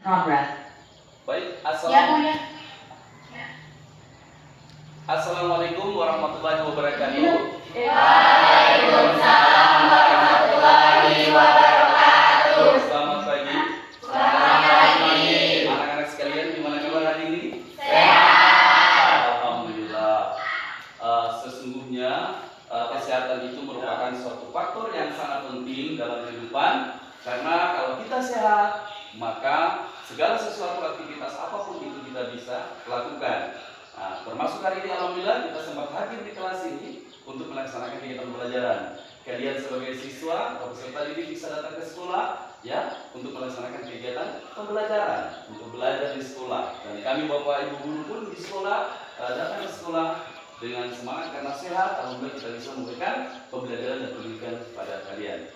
Baik, Ya. Assalamualaikum warahmatullahi wabarakatuh. Waalaikumsalam warahmatullahi wabarakatuh. Selamat pagi. Selamat pagi. Anak-anak sekalian, gimana kabar hari ini? Sehat. Alhamdulillah. Sesungguhnya kesehatan itu merupakan suatu faktor yang sangat penting dalam kehidupan, karena kalau kita sehat, maka segala sesuatu aktivitas apapun itu kita bisa lakukan. Nah, termasuk hari ini alhamdulillah kita sempat hadir di kelas ini untuk melaksanakan kegiatan pembelajaran. Kalian sebagai siswa atau peserta didik bisa datang ke sekolah ya untuk melaksanakan kegiatan pembelajaran, untuk belajar di sekolah. Dan kami Bapak Ibu guru pun di sekolah datang ke sekolah dengan semangat karena sehat. Alhamdulillah kita bisa memberikan pembelajaran dan pendidikan kepada kalian.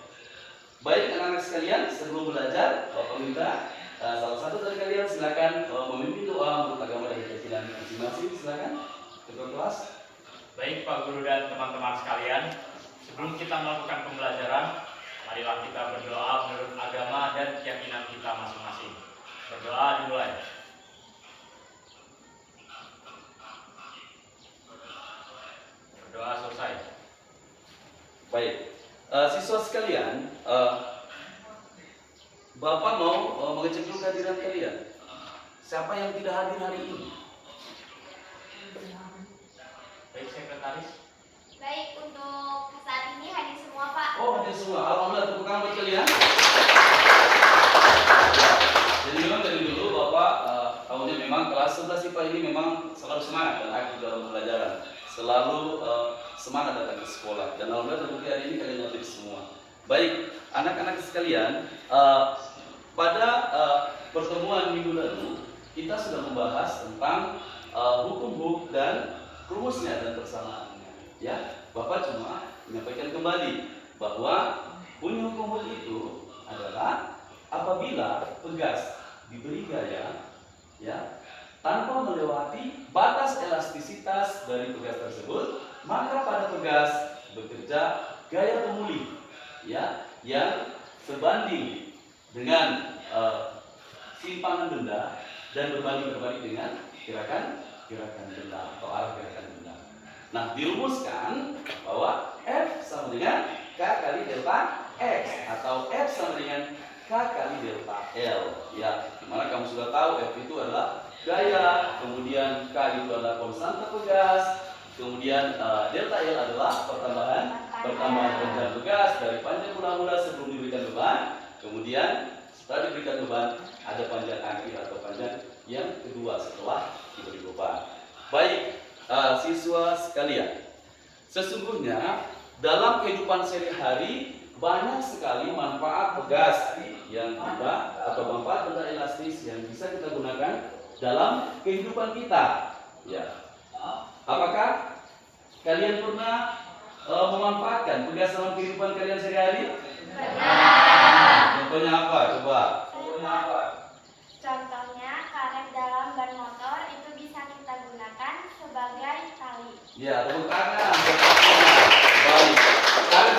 Baik anak-anak sekalian, sebelum belajar Bapak minta salah satu dari kalian silakan memimpin doa menurut agama dari keyakinan masing-masing. Silakan ketua kelas. Baik Pak Guru dan teman-teman sekalian, sebelum kita melakukan pembelajaran, marilah kita berdoa menurut agama dan keyakinan kita masing-masing. Berdoa dimulai. Berdoa selesai. Baik, siswa sekalian, Bapak mau mengecek dulu kehadiran kalian. Siapa yang tidak hadir hari ini? Baik sekretaris. Baik, untuk saat ini hadir semua Pak. Oh, hadir semua. Alhamdulillah, tepuk tangan buat kalian. Jadi memang dari dulu Bapak tahunya memang kelas 11 IPA ini memang selalu semangat dan aktif dalam pembelajaran. Selalu semangat datang ke sekolah. Dan alhamdulillah terbukti hari ini kalian hadir semua. Baik, anak-anak sekalian, pada pertemuan minggu lalu kita sudah membahas tentang hukum dan rumusnya dan persamaannya. Ya, Bapak cuma menyampaikan kembali bahwa bunyi hukum itu adalah apabila pegas diberi gaya, ya, tanpa melewati batas elastisitas dari pegas tersebut, maka pada pegas bekerja gaya pemulih, ya, yang sebanding dengan simpangan benda dan berbanding dengan gerakan benda atau arah gerakan benda. Nah, dirumuskan bahwa F sama dengan K kali delta X atau F sama dengan K kali delta L. Ya, dimana kamu sudah tahu F itu adalah gaya, kemudian K itu adalah konstanta pegas, kemudian delta L adalah pertambahan panjang pegas dari panjang mula-mula sebelum diberikan beban, kemudian setelah diberikan beban ada panjang akhir atau panjang yang kedua setelah diberi beban. Baik, siswa sekalian, sesungguhnya dalam kehidupan sehari-hari banyak sekali manfaat pegas yang kita atau manfaat benda elastis yang bisa kita gunakan dalam kehidupan kita. Ya, apakah kalian pernah memanfaatkan pegas dalam kehidupan kalian sehari-hari? Contohnya apa? Coba. Contohnya karet dalam ban motor itu bisa kita gunakan sebagai tali. Ya, tepuk tangan. Baik. Karet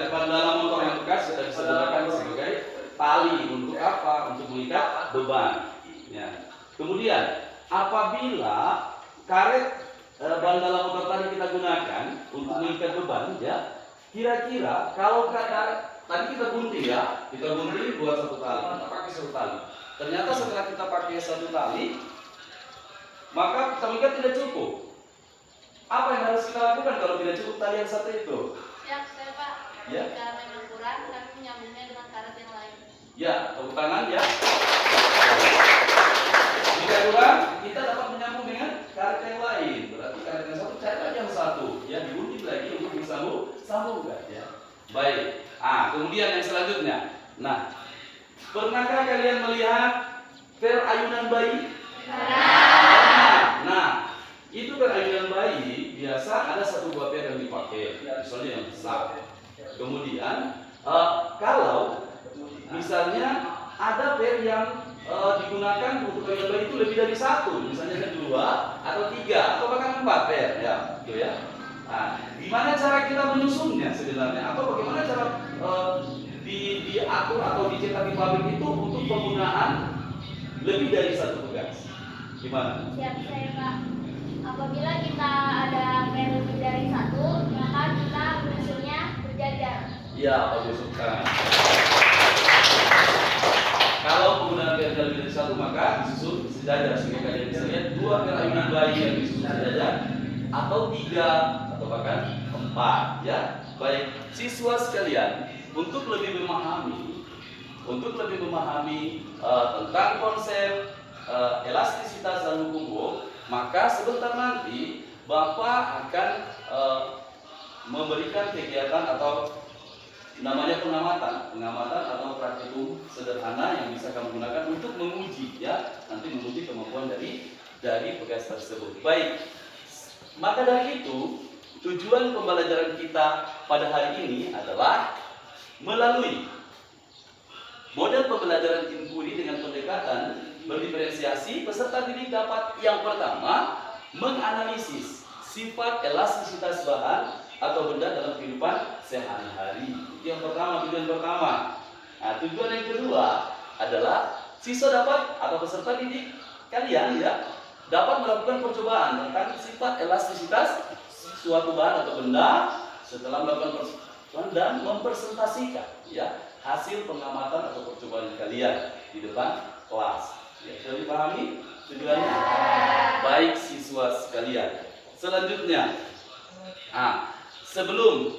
ban dalam motor yang bekas kita bisa gunakan sebagai tali untuk apa? Untuk mengikat beban. Ya. Kemudian apabila karet ban dalam motor tadi kita gunakan untuk mengikat beban, ya, kira-kira kalau tadi kita gunting ya, kita gunting buat satu tali, kita pakai satu tali. Ternyata setelah kita pakai satu tali, maka kita mengikat tidak cukup. Apa yang harus kita lakukan kalau tidak cukup tali yang satu itu? Siap, saya Pak. Ya. Jika memang kurang, kami menyambungnya dengan karet yang lain. Ya, tepuk tangan ya. Jika kurang, kita dapat menyambung dengan karet yang lain. Berarti karet yang satu cari lagi yang satu, ya, digunting lagi untuk disambungkan, ya. Baik. Kemudian yang selanjutnya. Nah, pernahkah kalian melihat per ayunan bayi? Nah, itu per ayunan bayi biasa ada satu buah per yang dipakai, misalnya yang besar. Kemudian kalau misalnya ada per yang digunakan untuk ayunan bayi itu lebih dari satu, misalnya 2 atau 3 atau bahkan 4 per, ya, gitu ya. Nah, gimana cara kita menyusunnya sebenarnya? Atau bagaimana cara diatur atau dicetak di pabrik itu untuk penggunaan lebih dari satu tugas. Gimana? Siap saya Pak. Apabila kita ada kayak lebih dari satu, maka kita menyusunnya berjajar. Iya, bagus sekali. Kalau penggunaan PRK lebih dari satu, maka disusun sejajar. Sehingga kalian bisa lihat dua ayunan bayi yang disusun sejajar, atau tiga, atau bahkan empat. Ya, baik siswa sekalian, untuk lebih memahami tentang konsep elastisitas dan hukum Bohr, maka sebentar nanti Bapak akan memberikan kegiatan atau namanya pengamatan atau praktikum sederhana yang bisa kamu gunakan untuk menguji, ya, nanti menguji kemampuan dari tugas tersebut. Baik, maka dari itu tujuan pembelajaran kita pada hari ini adalah melalui model pembelajaran Inkuri dengan pendekatan berdiferensiasi, peserta didik dapat yang pertama menganalisis sifat elastisitas bahan atau benda dalam kehidupan sehari-hari. Itu yang pertama, tujuan pertama. Nah, tujuan yang kedua adalah siswa dapat atau peserta didik kalian, ya, dapat melakukan percobaan tentang sifat elastisitas suatu bahan atau benda setelah melakukan percobaan dan mempresentasikan, ya, hasil pengamatan atau percobaan kalian di depan kelas. Ya, sudah dipahami tujuannya? Baik siswa sekalian. Selanjutnya, sebelum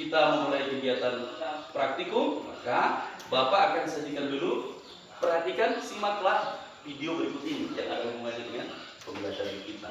kita memulai kegiatan praktikum, maka Bapak akan sajikan dulu. Perhatikan, simaklah video berikut ini yang akan memulai dengan pembelajaran kita.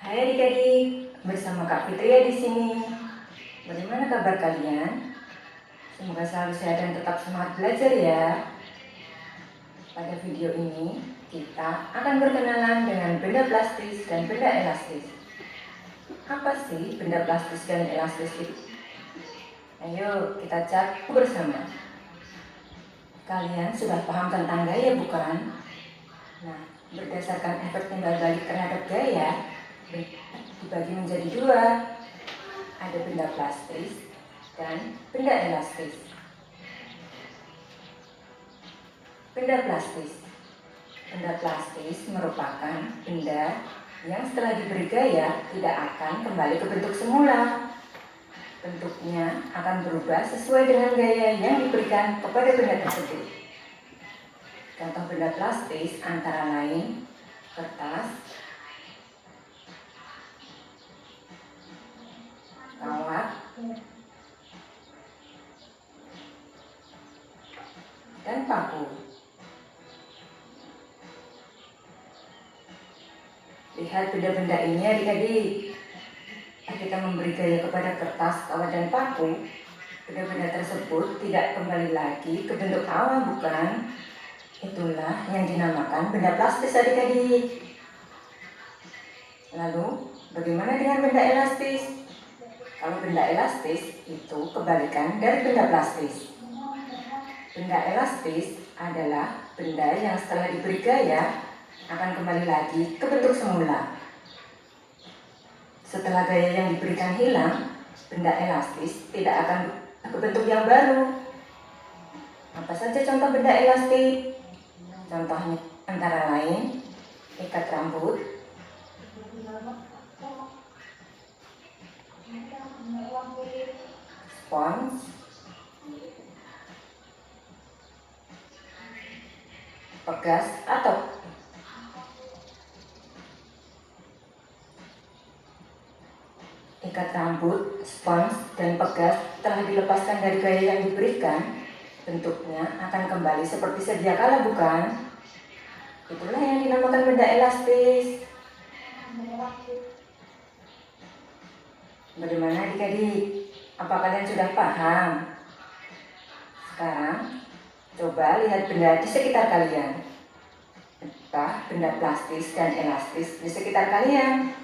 Hai adik-adik, bersama Kak Fitria di sini. Bagaimana kabar kalian? Semoga selalu sehat dan tetap semangat belajar ya. Pada video ini, kita akan berkenalan dengan benda plastis dan benda elastis. Apa sih benda plastis dan elastis itu? Ayo kita cari bersama. Kalian sudah paham tentang gaya bukan? Nah, berdasarkan efek timbal balik terhadap gaya, dibagi menjadi dua. Ada benda plastis dan benda elastis. Benda plastis. Benda plastis merupakan benda yang setelah diberi gaya tidak akan kembali ke bentuk semula. Bentuknya akan berubah sesuai dengan gaya yang diberikan kepada benda tersebut. Contoh benda plastis antara lain kertas, kawat, dan paku. Lihat benda-benda ini adik-adik. Ketika memberi gaya kepada kertas, kawat, dan paku, benda-benda tersebut tidak kembali lagi ke bentuk awal bukan? Itulah yang dinamakan benda plastis adik-adik. Lalu, bagaimana dengan benda elastis? Kalau benda elastis itu kebalikan dari benda plastis. Benda elastis adalah benda yang setelah diberi gaya akan kembali lagi ke bentuk semula. Setelah gaya yang diberikan hilang, benda elastis tidak akan ke bentuk yang baru. Apa saja contoh benda elastis? Contohnya antara lain ikat rambut, spons, pegas atau ikat rambut, spons, dan pegas telah dilepaskan dari gaya yang diberikan, bentuknya akan kembali seperti sedia kala, bukan? Itulah yang dinamakan benda elastis. Bagaimana adik-adik? Apa kalian sudah paham? Sekarang, coba lihat benda di sekitar kalian. Entah benda plastis dan elastis di sekitar kalian.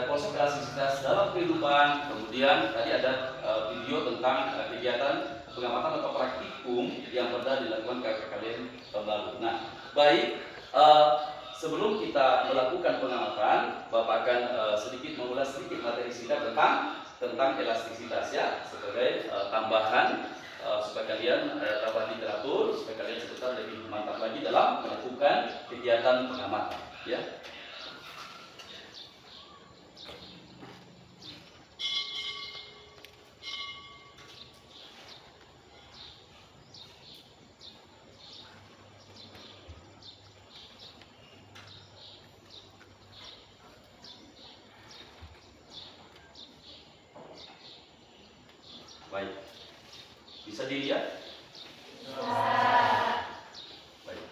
konsep elastisitas dalam kehidupan. Kemudian tadi ada video tentang kegiatan pengamatan atau praktikum yang pernah dilakukan kakak kalian tahun lalu. Nah, baik, sebelum kita melakukan pengamatan, Bapak akan sedikit mengulas sedikit materi singkat tentang elastisitas ya, sebagai tambahan supaya kalian tambah literatur, supaya kalian sebentar lebih mantap lagi dalam melakukan kegiatan pengamatan ya. Baik, bisa dilihat? Baik.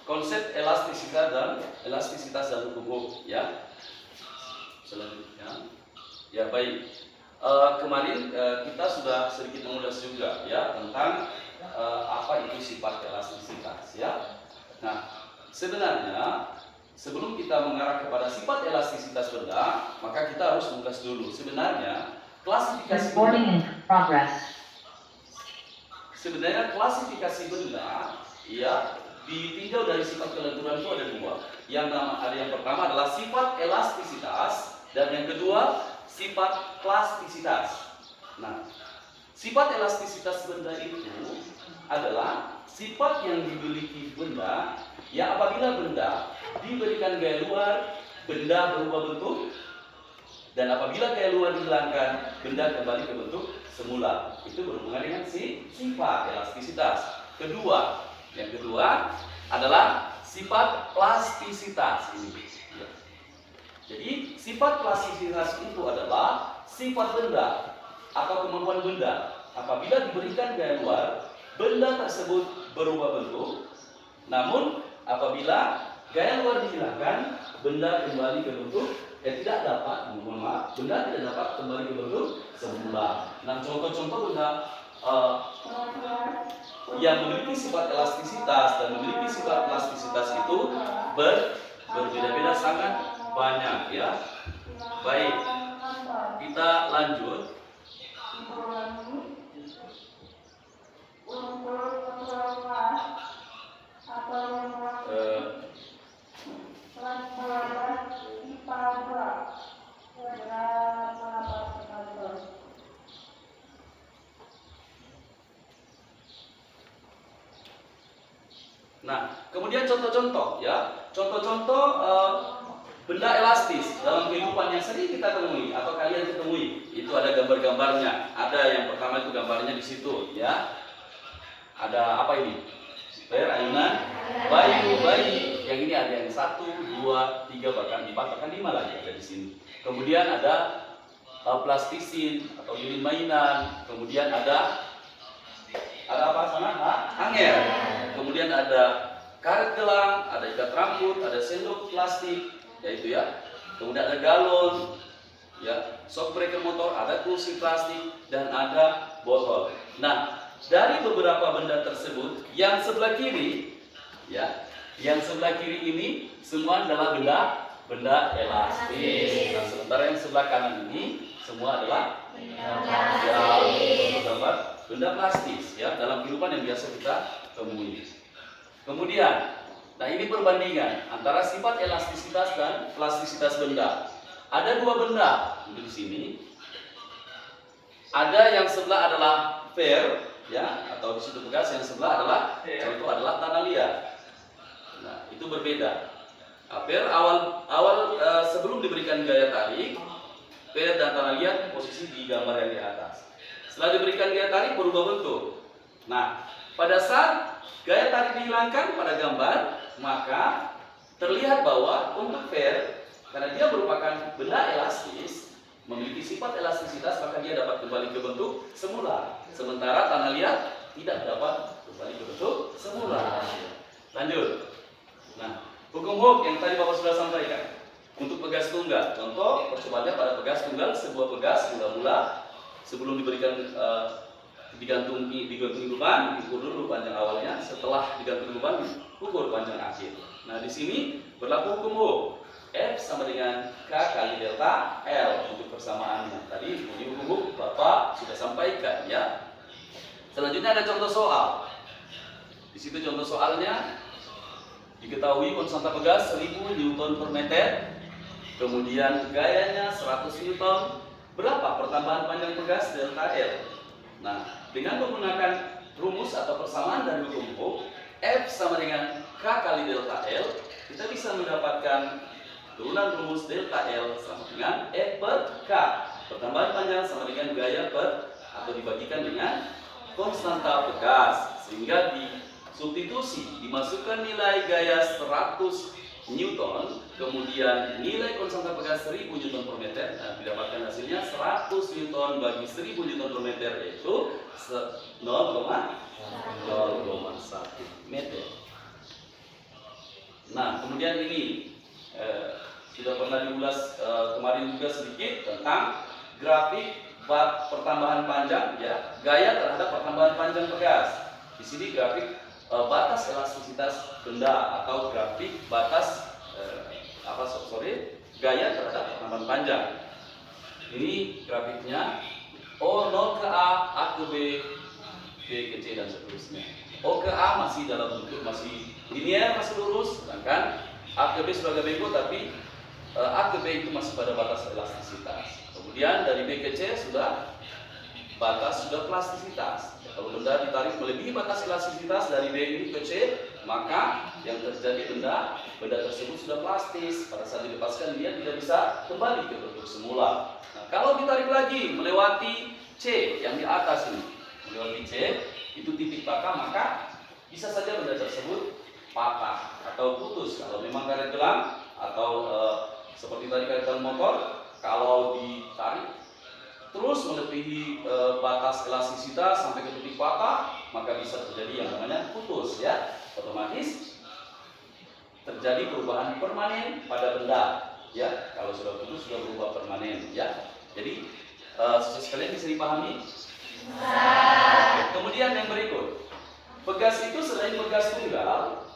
Konsep elastisitas dan hukum ya. Selanjutnya, ya baik. Kemarin kita sudah sedikit mengulas juga ya tentang apa itu sifat elastisitas ya. Nah, sebenarnya sebelum kita mengarah kepada sifat elastisitas benda, maka kita harus mengulas dulu sebenarnya klasifikasi Recording in progress. Sebenarnya klasifikasi benda ya ditinjau dari sifat kelenturan itu ada dua. Ada yang pertama adalah sifat elastisitas dan yang kedua sifat plastisitas. Nah, sifat elastisitas benda itu adalah sifat yang dimiliki benda ya apabila benda diberikan gaya luar, benda berubah bentuk, dan apabila gaya luar dihilangkan, benda kembali ke bentuk semula. Itu berhubungan dengan sifat elastisitas. Yang kedua adalah sifat plastisitas ini. Ya. Jadi sifat plastisitas itu adalah sifat benda atau kemampuan benda apabila diberikan gaya luar, benda tersebut berubah bentuk. Namun apabila gaya luar dihilangkan, benda kembali ke bentuk tidak dapat, benda tidak dapat kembali ke bentuk semula. Nah, contoh-contoh benda yang memiliki sifat elastisitas dan memiliki sifat plastisitas itu berbeda-beda sangat banyak ya. Baik, kita lanjut. Nah, kemudian contoh-contoh ya, contoh-contoh benda elastis dalam kehidupan yang sering kita temui atau kalian ketemui. Itu ada gambar-gambarnya. Ada yang pertama itu gambarnya di situ ya. Ada apa ini? Ayunan bayi. Yang ini ada yang 1, 2, 3 bahkan 4 bahkan 5 lagi ada di sini. Kemudian ada plastisin atau lilin mainan. Kemudian ada apa sana? Hanger. Kemudian ada karet gelang, ada ikat rambut, ada sendok plastik, yaitu ya. Kemudian ada galon, ya, shock breaker motor, ada kursi plastik dan ada botol. Nah, dari beberapa benda tersebut, yang sebelah kiri, ya, yang sebelah kiri ini semua adalah benda elastis. Nah, sementara yang sebelah kanan ini semua adalah benda plastis, ya, dalam kehidupan yang biasa kita temui. Kemudian, nah ini perbandingan antara sifat elastisitas dan plastisitas benda. Ada dua benda di sini. Ada yang sebelah adalah fair, ya, atau di situ bekas. Yang sebelah adalah contoh adalah tanah liat. Nah, itu berbeda. Fair awal sebelum diberikan gaya tarik, fair dan tanah liat posisi di gambar yang di atas. Setelah diberikan gaya tarik berubah bentuk. Nah, pada saat gaya tarik dihilangkan pada gambar, maka terlihat bahwa untuk fair, karena dia merupakan benda elastis, memiliki sifat elastisitas, maka dia dapat kembali ke bentuk semula. Sementara tanah liat tidak dapat kembali ke bentuk semula. Lanjut. Nah, hukum yang tadi Bapak sudah sampaikan untuk pegas tunggal. Contoh percobaannya pada pegas tunggal, sebuah pegas mula-mula sebelum diberikan digantungi beban, diukur dulu panjang awalnya. Setelah digantungi beban, ukur panjang akhir. Nah, di sini berlaku hukum F sama dengan K kali delta L untuk persamaannya. Tadi di buku Bapak sudah sampaikan ya. Selanjutnya ada contoh soal. Di situ contoh soalnya diketahui konstanta pegas 1000 Newton per meter, kemudian gayanya 100 Newton. Berapa pertambahan panjang pegas delta L? Nah, dengan menggunakan rumus atau persamaan dari hukum F sama dengan K kali delta L, kita bisa mendapatkan turunan rumus delta L sama dengan F per K. Pertambahan panjang sama dengan gaya per atau dibagikan dengan konstanta pegas, sehingga disubstitusi dimasukkan nilai gaya 100 Newton, kemudian nilai konstanta pegas 1000 Newton per meter, dan didapatkan hasilnya 100 Newton bagi 1000 Newton per meter, yaitu 0,1 meter. Nah, kemudian ini sudah pernah diulas kemarin juga sedikit tentang grafik pertambahan panjang, ya, gaya terhadap pertambahan panjang pegas. Di sini grafik batas elastisitas benda atau grafik batas gaya terhadap pertambahan panjang. Ini grafiknya O 0 ke A, A ke B, B ke C dan seterusnya. O ke A masih dalam bentuk masih linear, masih lurus, sedangkan A ke B sudah agak bengkok, tapi A ke B itu masih pada batas elastisitas. Kemudian dari B ke C sudah plastisitas. Kalau benda ditarik melebihi batas elastisitas dari B ini ke C, maka yang terjadi benda tersebut sudah plastis. Pada saat dilepaskan dia tidak bisa kembali ke bentuk semula. Nah, kalau ditarik lagi melewati C yang di atas ini, melewati C itu titik patah, maka bisa saja benda tersebut patah atau putus. Kalau memang karet gelang atau seperti tadi karet gelang motor, kalau ditarik terus melebihi batas elastisitas sampai ke titik patah, maka bisa terjadi yang namanya putus, ya. Otomatis terjadi perubahan permanen pada benda, ya. Kalau sudah putus sudah berubah permanen, ya. Jadi siswa sekalian bisa dipahami? Oke, kemudian yang berikut, pegas itu selain pegas tunggal,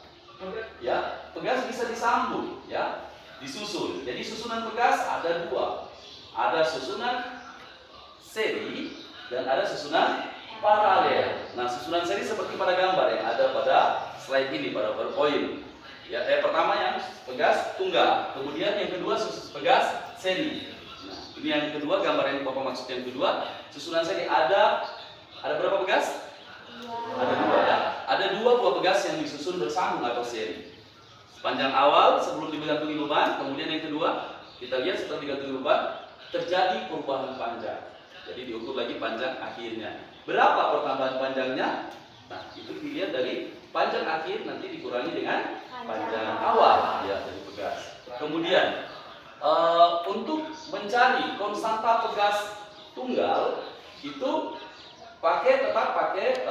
ya, pegas bisa disambung, ya, disusun. Jadi susunan pegas ada dua, ada susunan seri dan ada susunan paralel. Nah, susunan seri seperti pada gambar yang ada pada slide ini, pada PowerPoint. Ya, pertama yang pegas tunggal, kemudian yang kedua pegas seri. Nah, ini yang kedua, gambar yang Bapak maksud yang kedua, susunan seri ada berapa pegas? Ada dua, ya. Ada dua buah pegas yang disusun bersambung atau seri. Sepanjang awal sebelum digantungi beban, kemudian yang kedua kita lihat setelah digantungi beban terjadi perubahan panjang. Jadi diukur lagi panjang akhirnya. Berapa pertambahan panjangnya? Nah, itu dilihat dari panjang akhir nanti dikurangi dengan panjang awal, ya, dari pegas. Kemudian untuk mencari konstanta pegas tunggal itu tetap pakai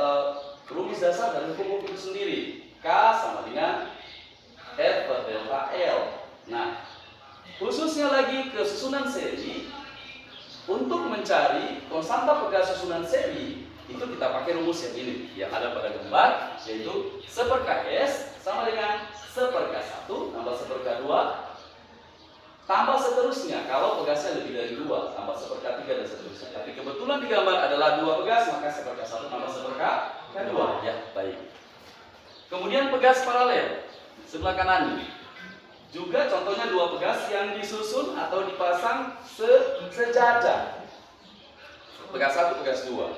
rumus dasar dari hukum itu sendiri. K sama dengan F per delta L. Nah, khususnya lagi ke susunan seri, untuk mencari konstanta pegas susunan seri itu kita pakai rumus yang ini yang ada pada gambar, yaitu 1/Ks sama dengan 1/K1 tambah 1/K2 tambah seterusnya. Kalau pegasnya lebih dari 2 tambah 1/K3 dan seterusnya. Tapi kebetulan di gambar adalah 2 pegas, maka 1/K1 tambah 1/K2, ya, baik. Kemudian pegas paralel sebelah kanan. Juga contohnya dua pegas yang disusun atau dipasang sejajar. Pegas 1, pegas 2.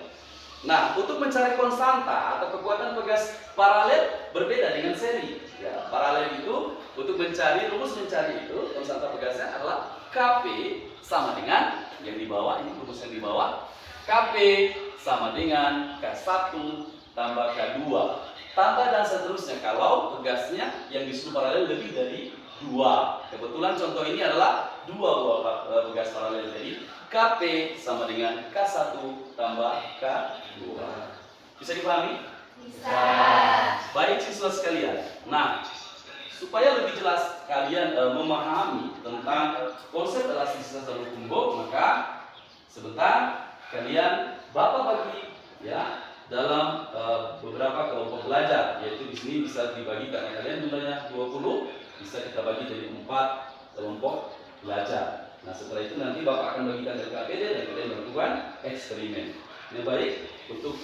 Nah, untuk mencari konstanta atau kekuatan pegas paralel berbeda dengan seri. Ya, paralel itu untuk rumus mencari itu konstanta pegasnya adalah Kp sama dengan yang di bawah, ini rumus yang di bawah. Kp sama dengan K1 tambah K2 tambah dan seterusnya kalau pegasnya yang disusun paralel lebih dari 2. Kebetulan contoh ini adalah 2 buah pegas paralel. Jadi Kp sama dengan K1 tambah K2. Bisa dipahami? Bisa. Baik siswa sekalian. Nah, supaya lebih jelas kalian memahami tentang konsep elastisitas dan hukum Bohr, maka sebentar kalian Bapak bagi, ya, dalam beberapa kelompok belajar, yaitu di sini bisa dibagi karena kalian jumlahnya 20, bisa kita bagi jadi 4 kelompok belajar. Nah setelah itu nanti Bapak akan bagikan LKPD dan kalian melakukan eksperimen. Yang baik untuk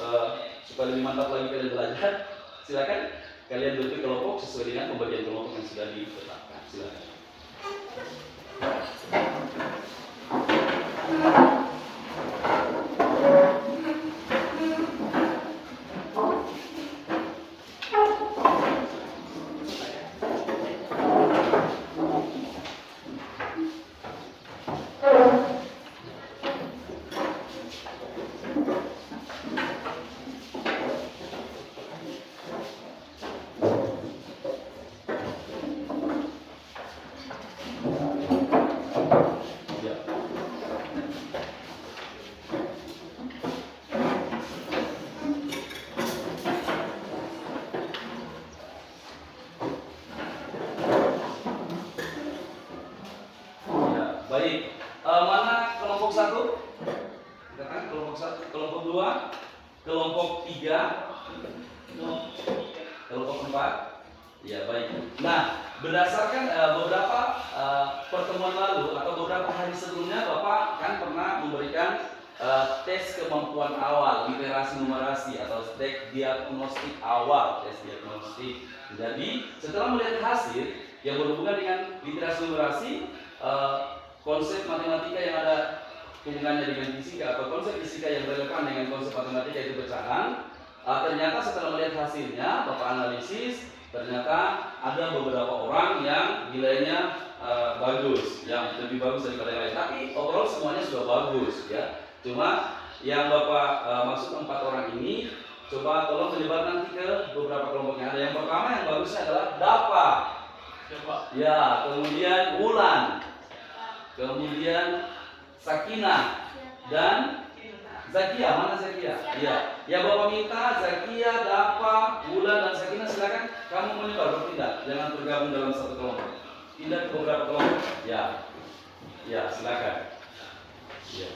supaya lebih mantap lagi kalian belajar, silakan kalian bentuk kelompok sesuai dengan pembagian kelompok yang sudah ditetapkan. Silakan. Baik, mana kelompok 1? Katakan kelompok 1, kelompok 2, kelompok 3, kelompok 4. Ya baik. Nah, berdasarkan beberapa pertemuan lalu atau beberapa hari sebelumnya, Bapak kan pernah memberikan tes kemampuan awal, literasi numerasi atau tes diagnostik awal, tes diagnostik. Jadi setelah melihat hasil yang berhubungan dengan literasi numerasi, konsep matematika yang ada hubungannya dengan fisika atau konsep fisika yang relevan dengan konsep matematika itu pecahan. Ternyata setelah melihat hasilnya, Bapak analisis, ternyata ada beberapa orang yang nilainya bagus, yang lebih bagus daripada yang lain. Tapi overall semuanya sudah bagus ya. Cuma yang Bapak maksud 4 orang ini, coba tolong menyebar nanti ke beberapa kelompok yang ada. Yang pertama yang bagusnya adalah Dapa. Ya, kemudian Wulan, kemudian Sakinah dan Zakia. Mana Zakia? Iya. Ya Bapak minta Zakia, Dapa, Wulan dan Sakinah silakan kamu menyebar berpindah, jangan tergabung dalam satu kelompok. Pindah ke beberapa kelompok. Ya. Ya, silakan. Ya.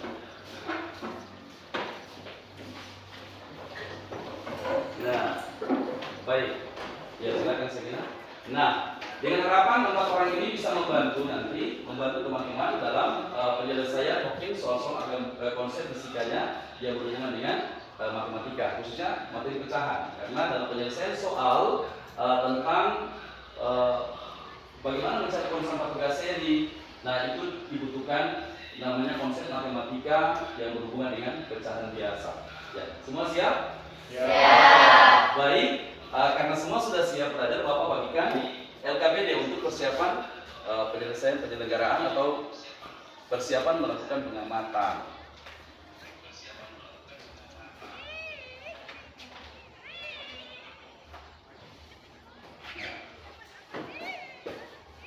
Nah, baik. Ya silakan Sakinah. Nah, dengan harapan 4 orang ini bisa membantu teman-teman dalam penyelesaian mungkin soal-soal konsep fisikanya yang berhubungan dengan matematika, khususnya materi pecahan. Karena dalam penyelesaian soal tentang bagaimana mencari konstan pegas seri, nah itu dibutuhkan namanya konsep matematika yang berhubungan dengan pecahan biasa. Ya, semua siap? Ya. Baik. Karena semua sudah siap belajar, Bapak bagikan LKPD untuk persiapan penyelesaian penyelenggaraan atau persiapan melakukan pengamatan.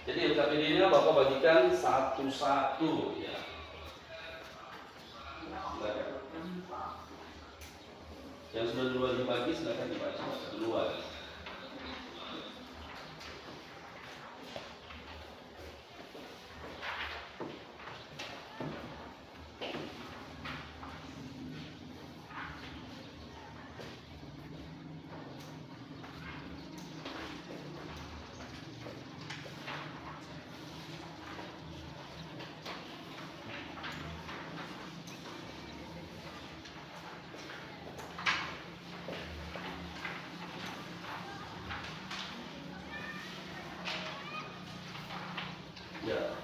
Jadi LKPD-nya Bapak bagikan satu-satu ya. Silakan. Yang sudah duluan dibagi silakan dibaca duluan. Ya.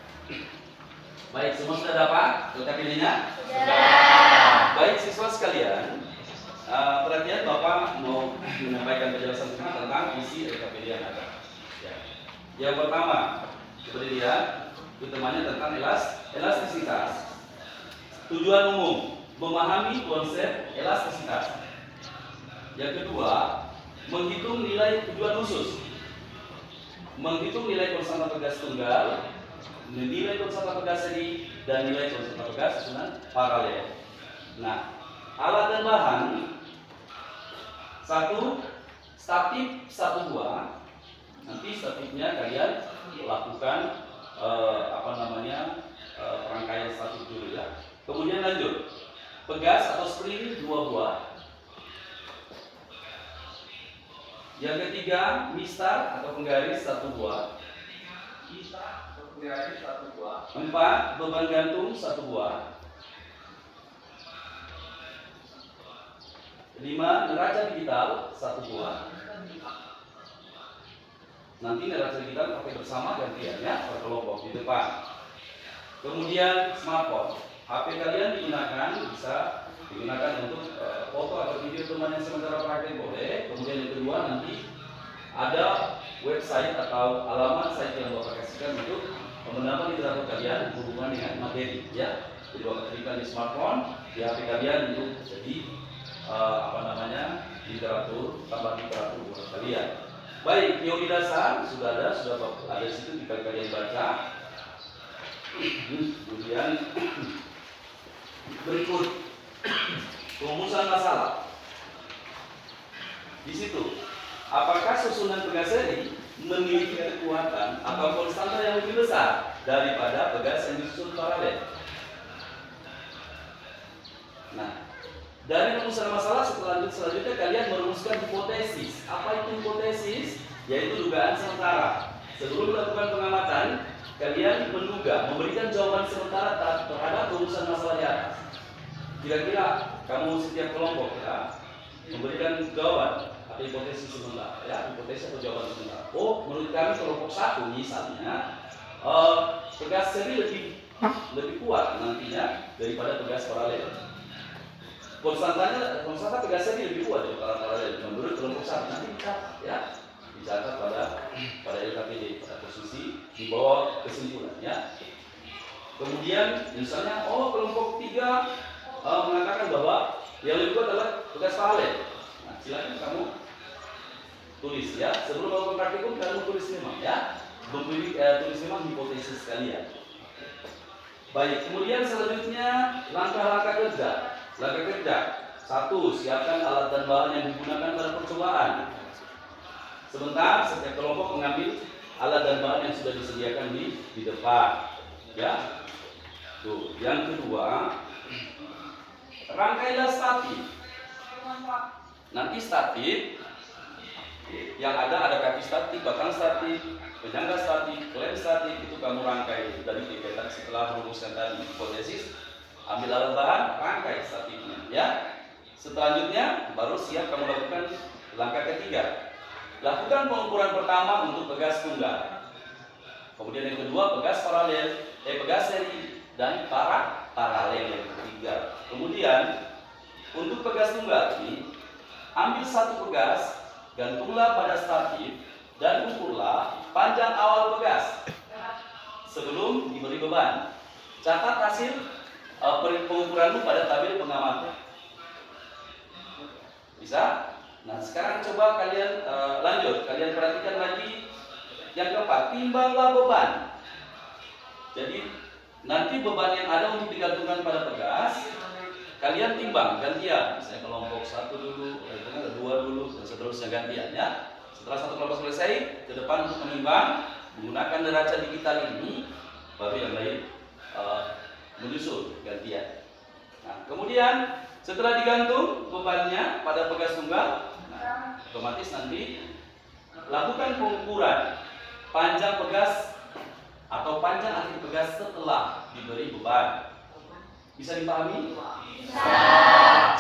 Baik, semua sudah dapat LKPD-nya? Sudah. Baik siswa sekalian, perhatian Bapak mau menyampaikan penjelasan sedikit tentang isi LKPD yang ada. Ya. Yang pertama, coba dilihat, utamanya tentang elastisitas. Tujuan umum, memahami konsep elastisitas. Yang kedua, menghitung nilai tujuan khusus. Menghitung nilai konstanta pegas tunggal, nilai konstanta pegas seri, dan nilai konstanta pegas susunan paralel. Nah, alat dan bahan. 1. Statif 1 buah. Nanti statifnya kalian lakukan rangkaian statif dulu ya. Kemudian lanjut. Pegas atau spring 2 buah. Yang ketiga, mistar atau penggaris 1 buah. 4. Beban gantung 1 buah. 5. Neraca digital 1 buah. Nanti neraca digital pakai bersama gantian ya, per kelompok di depan. Kemudian smartphone. HP kalian bisa digunakan untuk foto atau video teman yang sementara praktek boleh. Kemudian yang kedua nanti ada website atau alamat site yang Bapak kasihkan untuk menambah literatur kalian berhubungan dengan materi ya. Jadi Bapak berikan di smartphone, di HP kalian untuk jadi literatur, tambah literatur buat kalian. Baik, teori dasar sudah ada di situ jika kalian baca. Kemudian berikut rumusan masalah. Di situ, apakah susunan pegas seri memiliki kekuatan atau konstanta yang lebih besar daripada pegas yang disusun paralel? Nah, dari rumusan masalah selanjutnya kalian merumuskan hipotesis. Apa itu hipotesis? Yaitu dugaan sementara. Sebelum melakukan pengamatan, kalian memberikan jawaban sementara terhadap rumusan masalah di atas. Kira-kira kamu setiap kelompok ya memberikan jawaban atau hipotesis sementara ya, hipotesis atau jawaban sementara. Oh, menurut kami kelompok 1 misalnya pegas seri lebih kuat nantinya daripada pegas paralel. Konstanta pegas seri lebih kuat daripada paralel menurut kelompok 1. Nanti dicatat pada LKPD pada posisi di bawah kesimpulan ya. Kemudian misalnya kelompok 3 mengatakan bahwa yang lebih kuat adalah pegas paralel. Nah, silakan kamu tulis ya. Sebelum melakukan praktikum kamu tulis memang ya. Tulis memang hipotesis kalian. Baik, kemudian selanjutnya langkah-langkah kerja. Langkah kerja 1. Siapkan alat dan bahan yang digunakan pada percobaan. Sebentar, setiap kelompok mengambil alat dan bahan yang sudah disediakan di depan. Ya. Tuh, yang kedua, rangkailah statif. Nanti statif yang ada kaki statif, batang statif, penyangga statif, klem statif, itu kamu rangkai dari kegiatan setelah merumuskan tadi hipotesis. Ambil alat bahan, rangkai statifnya ya. Selanjutnya baru siap kamu lakukan langkah ketiga. Lakukan pengukuran pertama untuk pegas tunggal. Kemudian yang kedua pegas seri dan paralel yang ketiga. Kemudian untuk pegas tunggal ini ambil 1 pegas, gantunglah pada statif dan ukurlah panjang awal pegas sebelum diberi beban. Catat hasil pengukuranmu pada tabel pengamatan. Bisa? Nah, sekarang coba kalian lanjut. Kalian perhatikan lagi yang keempat, timbanglah beban. Jadi nanti beban yang ada untuk digantungkan pada pegas kalian timbang gantian. Misalnya kelompok 1 dulu, kedua dulu, dan seterusnya gantian ya. Setelah 1 kelompok selesai, ke depan untuk menimbang menggunakan neraca digital ini, baru yang lain menyusul gantian. Nah, kemudian setelah digantung bebannya pada pegas tunggal, otomatis nanti lakukan pengukuran panjang pegas atau panjang akhir pegas setelah diberi beban. Bisa dipahami? Bisa.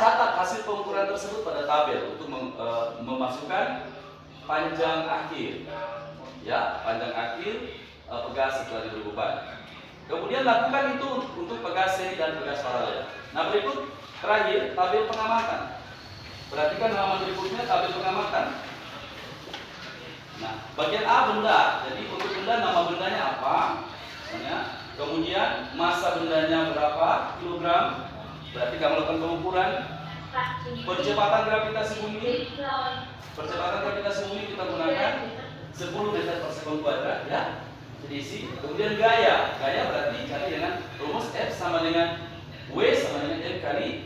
Catat hasil pengukuran tersebut pada tabel untuk memasukkan panjang akhir. Ya, panjang akhir pegas setelah diberi beban. Kemudian lakukan itu untuk pegas seri dan pegas paralel. Nah, berikut terakhir tabel pengamatan. Perhatikan halaman berikutnya tabel pengamatan. Nah, bagian A benda. Jadi untuk benda nama bendanya apa? Misalnya, kemudian massa bendanya berapa kilogram? Berarti kamu lakukan pengukuran. Percepatan gravitasi bumi. Percepatan gravitasi bumi kita gunakan 10 meter per sekon kuadrat ya. Diisi. Kemudian gaya berarti cari dengan rumus F sama dengan W sama dengan M kali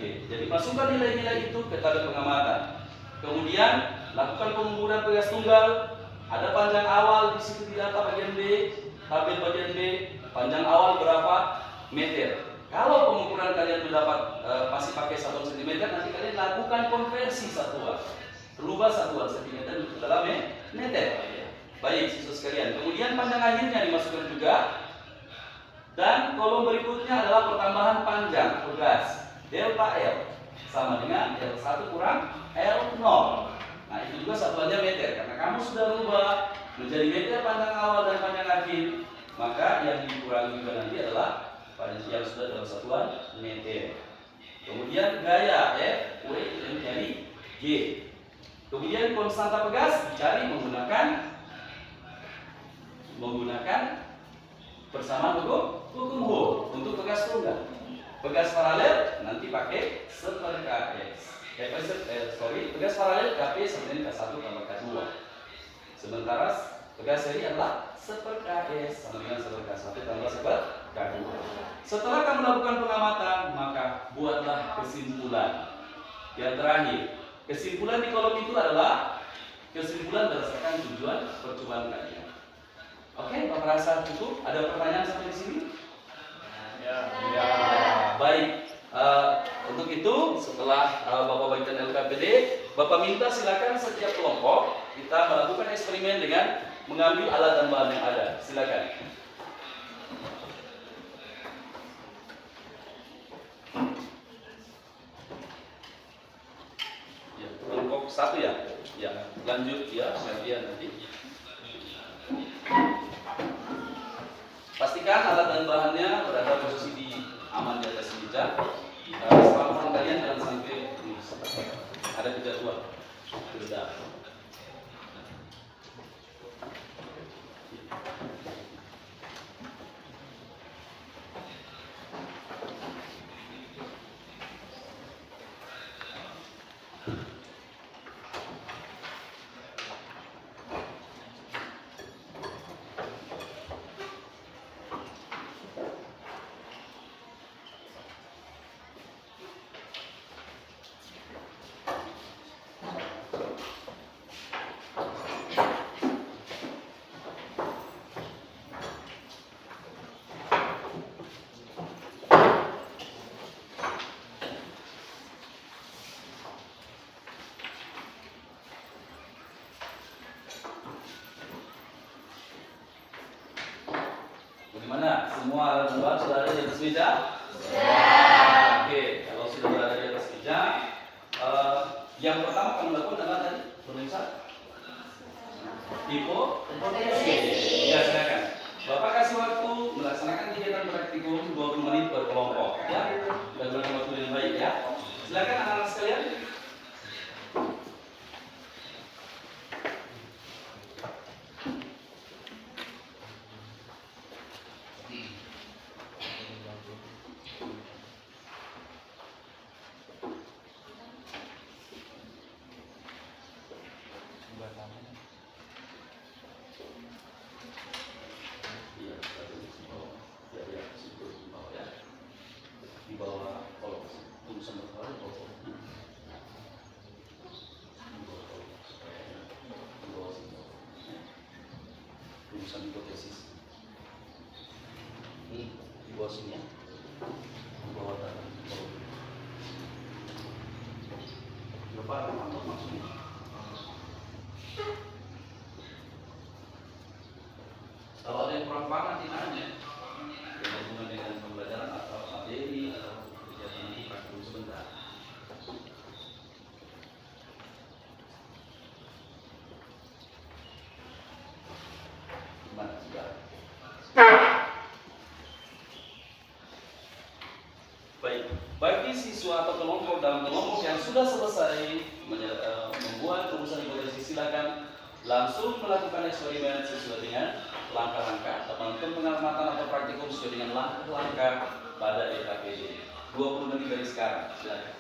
G. Jadi masukkan nilai-nilai itu ke tabel pengamatan. Kemudian lakukan pengukuran pegas tunggal. Ada panjang awal di situ di data bagian B, tabel bagian B, panjang awal berapa meter. Kalau pengukuran kalian mendapat masih pakai satuan cm, nanti kalian lakukan konversi satuan. Rubah satuan cm ke dalam meter. Baik siswa sekalian. Kemudian panjang akhirnya dimasukkan juga. Dan kolom berikutnya adalah pertambahan panjang pegas. Delta L sama dengan L1 kurang L0. Nah itu juga satuannya meter. Karena kamu sudah berubah menjadi meter panjang awal dan panjang akhir, maka yang dikurangi juga nanti adalah panjang yang sudah dalam satuan meter. Kemudian gaya F, W itu menjadi G. Kemudian konstanta pegas dicari menggunakan persamaan hukum Ohm untuk pegas tunggal. Pegas paralel nanti pakai 1/Ks. Pegas paralel Kp sama dengan K1 tambah K2. Sementara pegas seri adalah 1/Ks sama dengan 1/K1 tambah 1/K2. Setelah kamu lakukan pengamatan, maka buatlah kesimpulan. Yang terakhir, kesimpulan di kolom itu adalah kesimpulan berdasarkan tujuan percobaan kalian. Oke, Bapak rasa cukup? Ada pertanyaan sampai di sini? Ya. Baik. Untuk itu, setelah Bapak bagikan LKPD, Bapak minta silakan setiap kelompok kita melakukan eksperimen dengan mengambil alat dan bahan yang ada. Silakan. Ya, kelompok 1 ya. Ya, lanjut ya, gantian nanti. Pastikan alat dan bahannya berada posisi di aman di atas meja. Smartphone kalian jangan sampai ada kejatuhan. Sudah. Bagaimana? Semua alat dan bahan sudah ada di atas meja? Sudah. Oke, kalau sudah berada di atas meja, yang pertama kamu lakukan adalah tadi pemirsa hipotesis. Ya, silakan. Bapak kasih waktu melaksanakan kegiatan praktikum 20 menit per kelompok, ya. Dan gunakan waktu yang baik, ya. Silakan anak-anak sekalian. Di bawah kolom tulisan berkali bawah kolom. Di bawah sini. Tulisan hipotesis. Ini di bawah sini ya. Di bawah tanah. Lupa apa maksudnya? Kalau ada yang kurang paham nanti nanya. Berhubungan dengan pembelajaran atau materi atau kegiatan nanti praktikum sebentar. Gimana? Sudah? Baik, bagi siswa atau kelompok dalam kelompok yang sudah selesai membuat rumusan hipotesis, silakan langsung melakukan eksperimen sesuai dengan langkah-langkah atau melakukan pengamatan atau praktikum sesuai dengan langkah-langkah pada LKPD. 20 menit dari sekarang, silakan.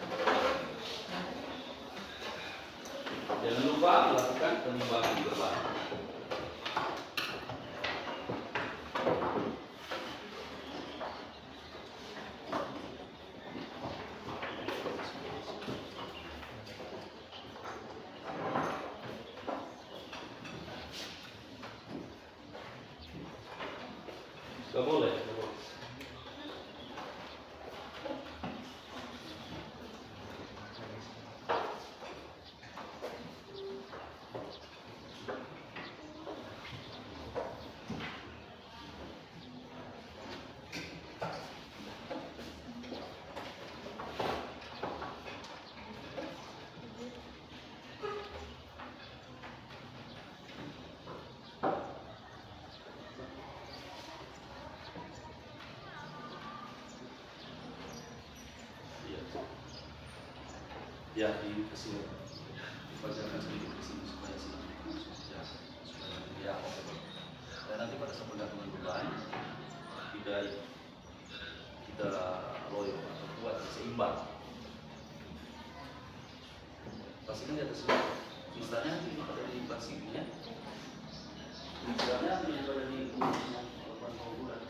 Jangan lupa melakukan penimbangan beban. Gak boleh. Ya dikasih dibacakan sedikit di sini supaya ya, supaya dia dan nanti pada saat penggabungan beban tidak loyo atau kuat, seimbang. Pastikan di atas misalnya nanti pada di pastinya misalnya pada di bulan.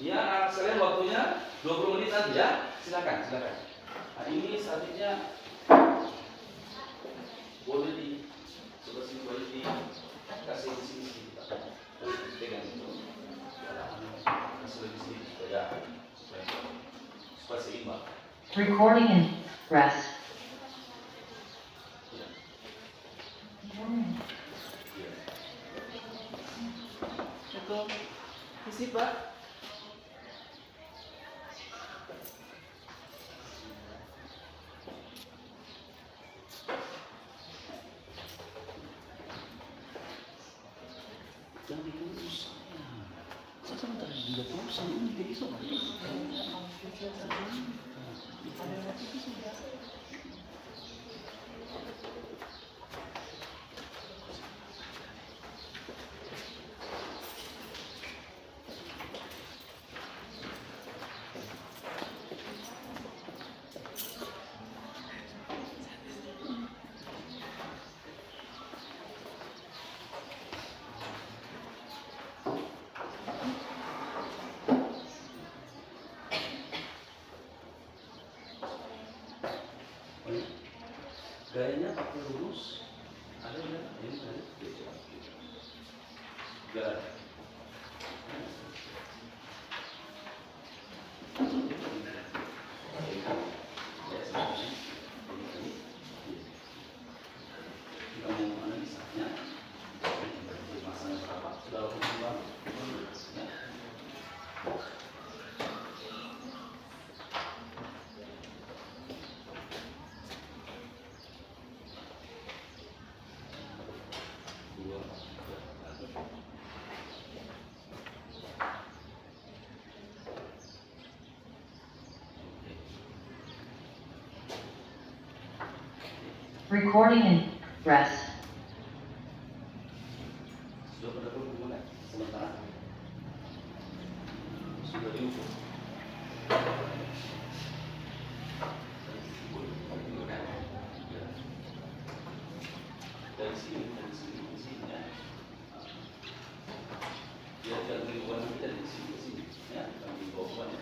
Ya, sekalian waktunya 20 menit aja ya. Silakan. Nah, ini selanjutnya boleh di sebelah sini boleh dikasih di sini kita. Pegang itu. Kasih di sini supaya seimbang. Recording in rest. Itu isi Pak. Jangan ditulis. Saya sebentar juga tulisan ini jadi soal. Gayanya pakai lurus, ada nggak? Ini ada, nggak ada. Kamu analisanya, masanya berapa? Sudah berapa? Ya. Recording in rest. Sudah pada berhubungan sementara sudah diukur. Dari sini ya. Ya jangan diubah nanti dari sini ke sini ya, jangan diubah ya.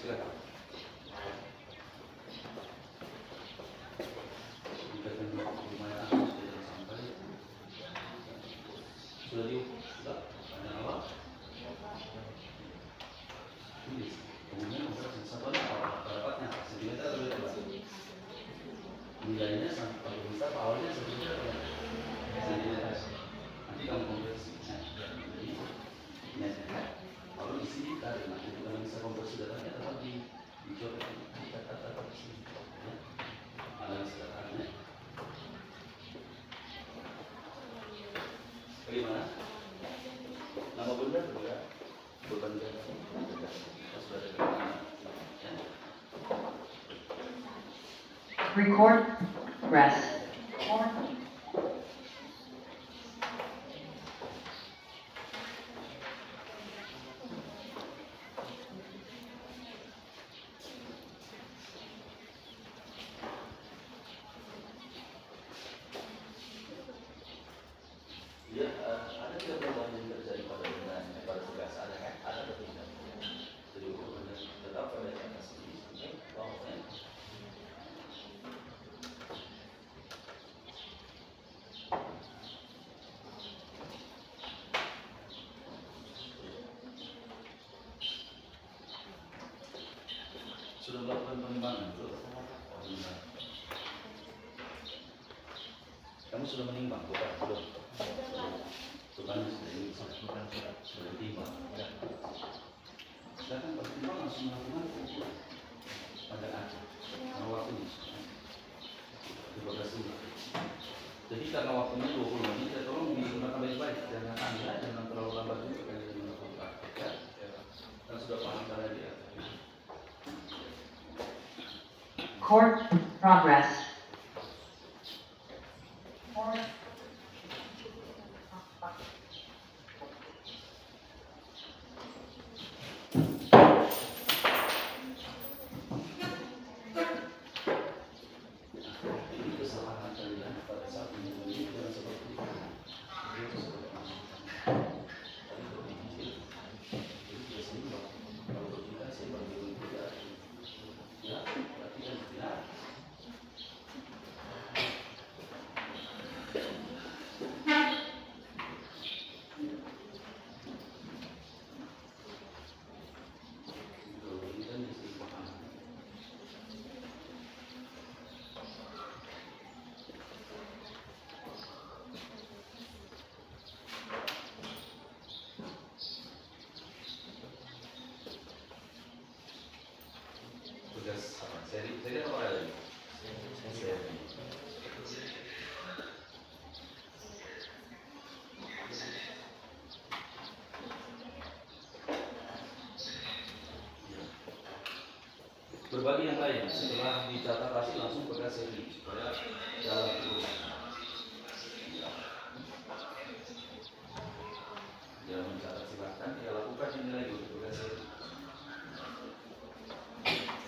Silakan. Sudah diukur, sudah ada apa? Tulis. Kemudian satuannya apa? Pendapatnya sentimeter atau meter? Nilainya sampai kalau bisa awalnya sentimeter atau sentimeter. Nanti kamu konversi. Jadi meter. Kalau di sini tarik, nanti kalau bisa konversi datanya tetap dicoret. Tetap di sini. Analis datanya. Bagaimana? Nama benda juga beban ganda. Sudah ada gambarnya. Ya. Record rest. sudah melakukan penimbangan itu? Oh, benar. Kamu sudah menimbang, bukan? Belum. Bukan sudah ditimbang. Ya. Silakan kalau timbang langsung melakukan pada akhir. Karena waktunya 15 menit. Jadi karena waktunya 20 menit, ya tolong digunakan baik-baik. Jangan anda, jangan terlalu lambat juga kalian melakukan praktek ya. Kan sudah paham cara dia. Court progress. Ini kesalahan kalian pada saat menyembunyi jangan seperti itu. Itu seperti itu. Tadi kalau dipikir, jadi dia seimbang. Kalau tidak seimbang dengan tidak. Ya, berarti kan tidak. Kalau ini kan diseimbangkan. Tugas apa? Seri apa lagi? Seri. Berbagi yang lain setelah dicatat pasti langsung pada seri supaya jalan terus. Dia mencatat silakan, dia lakukan ini lagi untuk pada seri.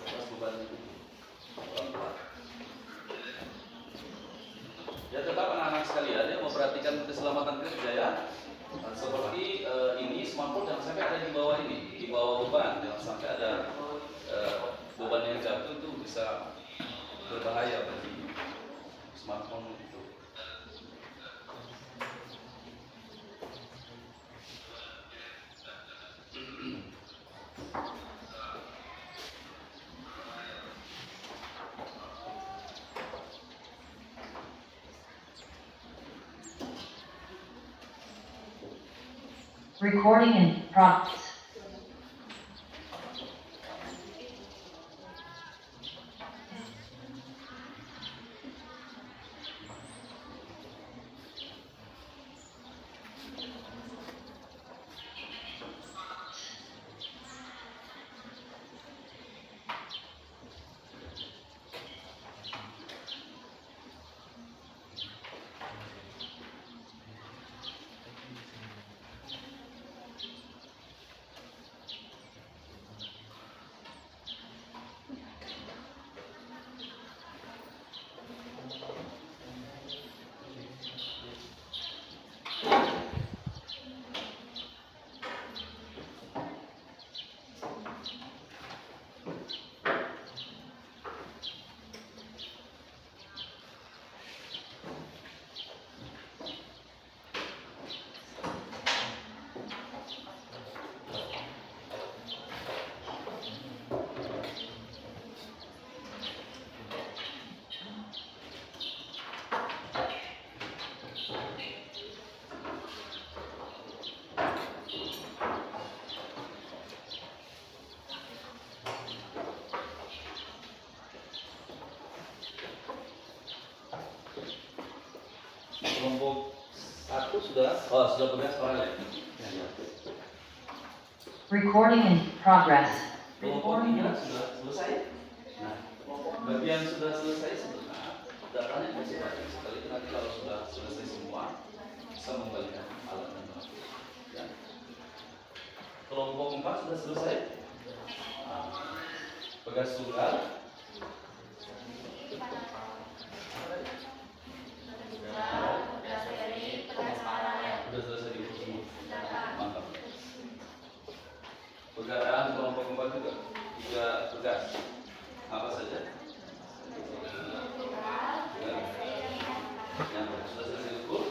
Lepas beban itu pelan-pelan. Ya tetap anak-anak sekalian ya memperhatikan keselamatan kerja ya. Nah, seperti ini smartphone jangan sampai ada di bawah ini, di bawah beban, jangan sampai ada beban yang jatuh itu bisa berbahaya bagi smartphone itu. Recording in progress. Kelompok 1 sudah beres paralel. Ya. Recording in progress. Kelompok 3 sudah selesai. Nah, bagian sudah selesai sebenarnya datanya masih banyak sekali. Nanti kalau sudah selesai semua bisa mengembalikan alat dan barang. Ya. Kelompok 4 sudah selesai. Nah, tugas tunggal. Sudah selesai diurus semua. Mantap. Pekerjaan kelompok 4 juga 3 tugas. Apa saja? Yang sudah selesai ukur.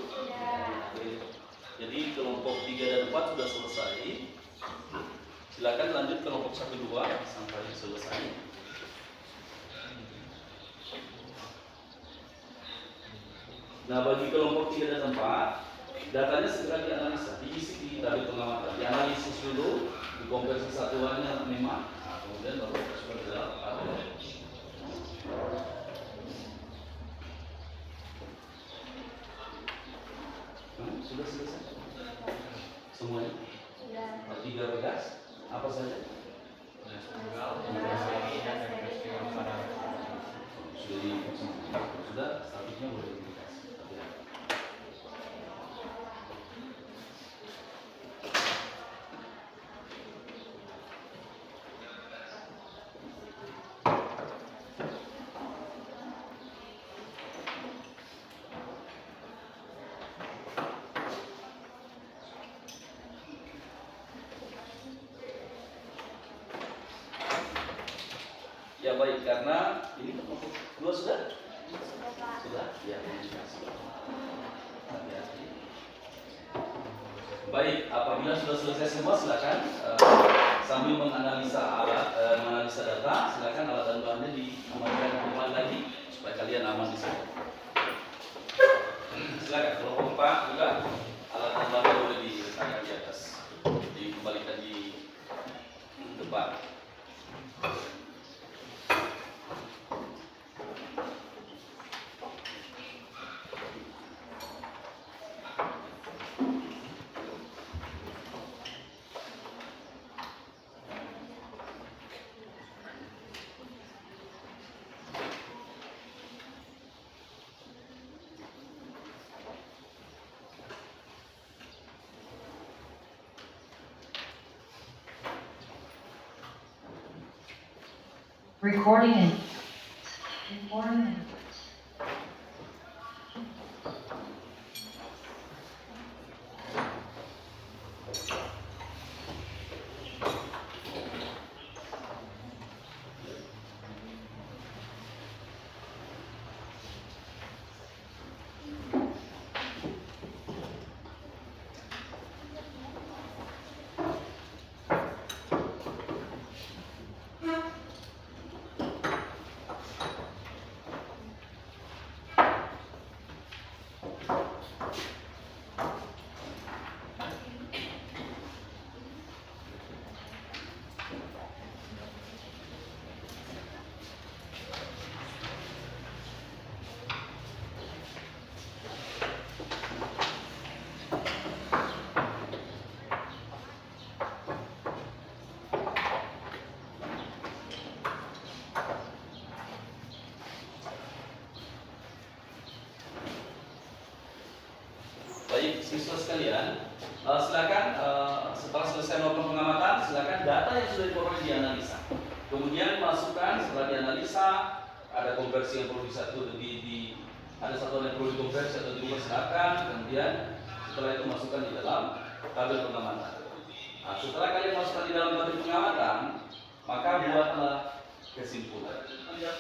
Jadi kelompok 3 dan 4 sudah selesai. Silakan lanjut kelompok 1 2 sampai selesai. Nah, bagi kelompok 3 dan 4, datanya segera dianalisa, diisi di tabel pengamatan, dianalisis dulu, dikonversi satuannya memang, nah, kemudian baru masukkan ke dalam tabel. Sudah selesai? Semuanya? Sudah. 3 bekas, apa saja? Sudah, statusnya boleh dikasih. Ya baik, karena ini kelompok 2 sudah? Sudah, Pak. Sudah? Ya, terima kasih. Hati-hati. Baik, apabila sudah selesai semua, silakan sambil menganalisa menganalisa data, silakan alat dan bahannya diamankan kembali lagi supaya kalian aman di sini. Silakan kelompok 4 juga alat dan bahannya boleh diletakkan di atas, dikembalikan di depan. Recording in Baik, siswa sekalian, silakan setelah selesai melakukan pengamatan, silakan data yang sudah diperoleh dianalisa. Kemudian masukkan setelah dianalisa, ada konversi yang perlu ada satu yang perlu dikonversi atau diubah, silakan. Kemudian setelah itu masukkan di dalam tabel pengamatan. Nah, setelah kalian masukkan di dalam tabel pengamatan, maka buatlah kesimpulan. Ya,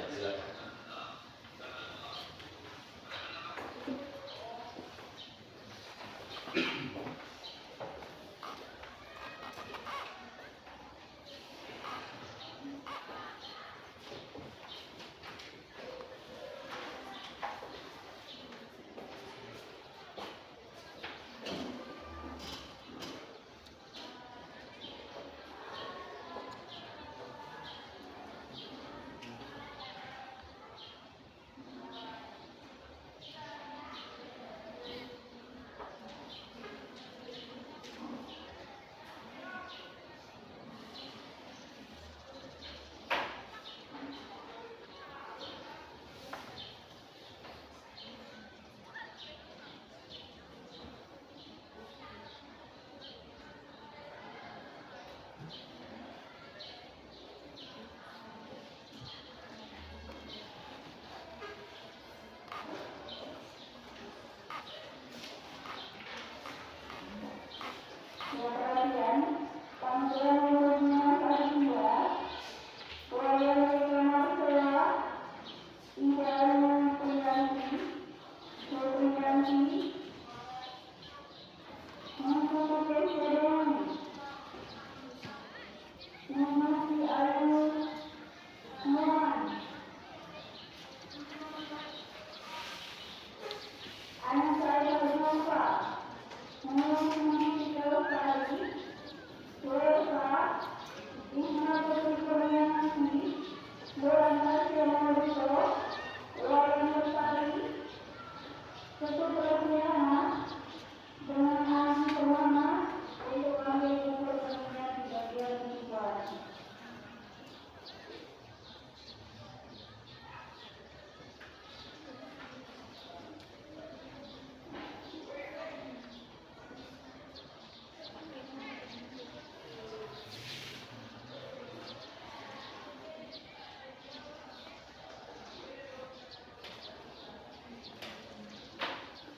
silakan.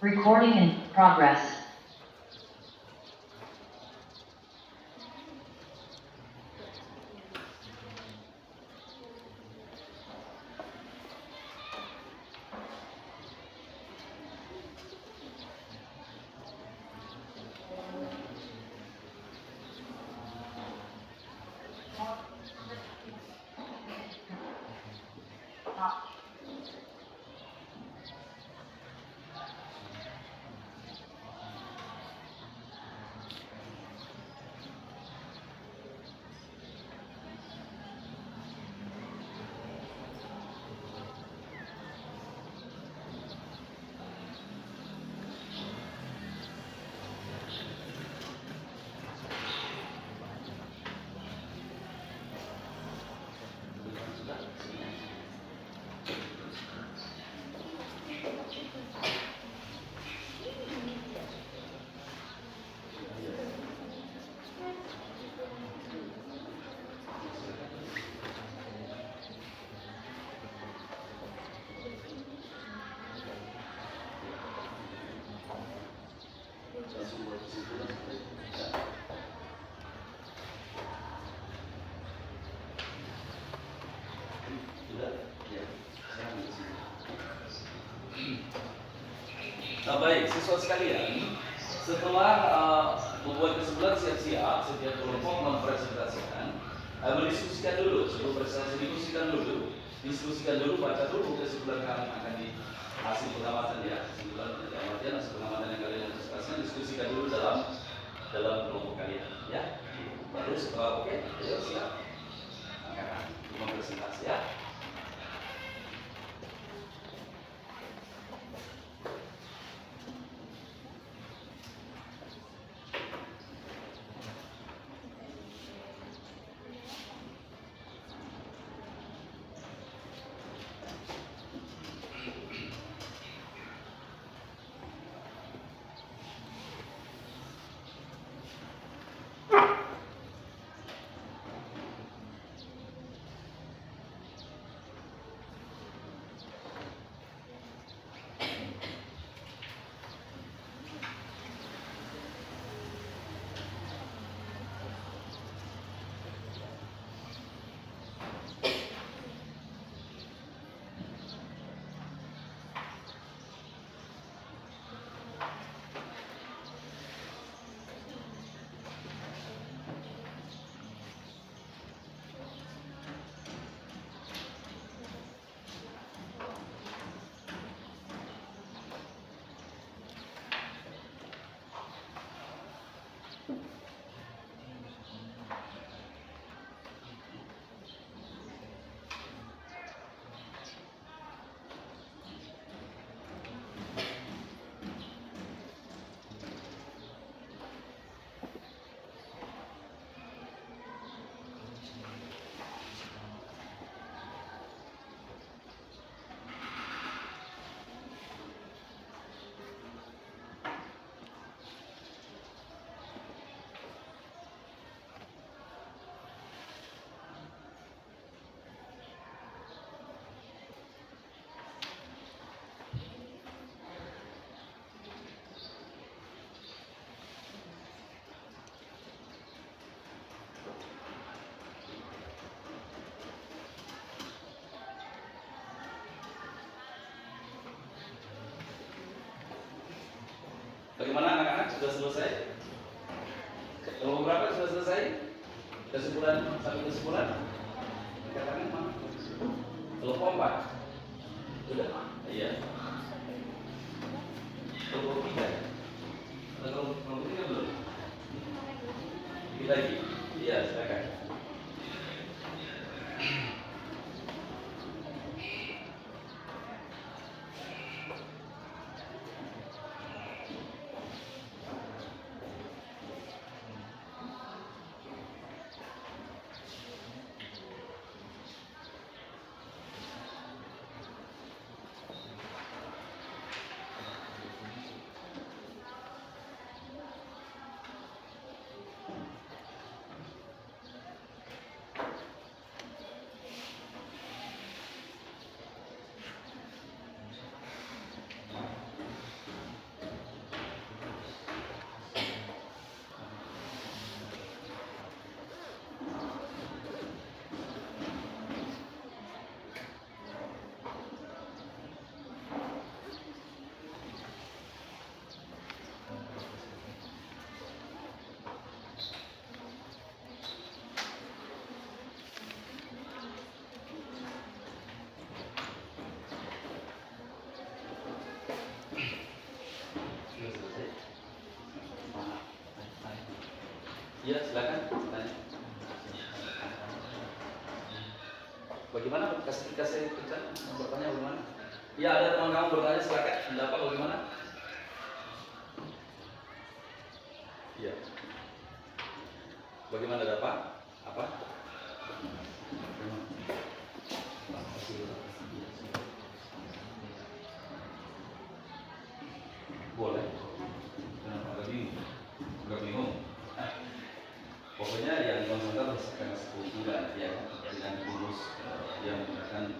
Recording in progress. Nah, baik, siswa sekalian, setelah membuat kesimpulan siap-siap, setiap kelompok mempresentasikan, mendiskusikan dulu, sebelum presentasi diskusikan dulu, baca dulu kesimpulan kalian akan di hasil pengamatan ya, kesimpulan pengamatan, hasil pengamatan yang kalian presentasikan, diskusikan dulu dalam kelompok kalian, ya. Baru setelah oke, ayo siap, akan mempresentasi ya. Bagaimana anak-anak, sudah selesai? Kelompok berapa sudah selesai? Kesimpulan, sampai kesimpulan? Katakan mana? Kelompok 4? Sudah? Iya. Kelompok 3? Ada kelompok 3 belum? Dikit lagi? Iya, silakan. Iya, silakan tanya. Bagaimana? Kasih pencet bertanya bagaimana? Iya, ada teman kamu bertanya, silakan. Pendapat bagaimana? Iya. Bagaimana dapat? Apa? Boleh. Kenapa agak bingung? Agak bingung. Pokoknya yang konsultan berdasarkan 10 bulan ya, dengan bonus yang menggunakan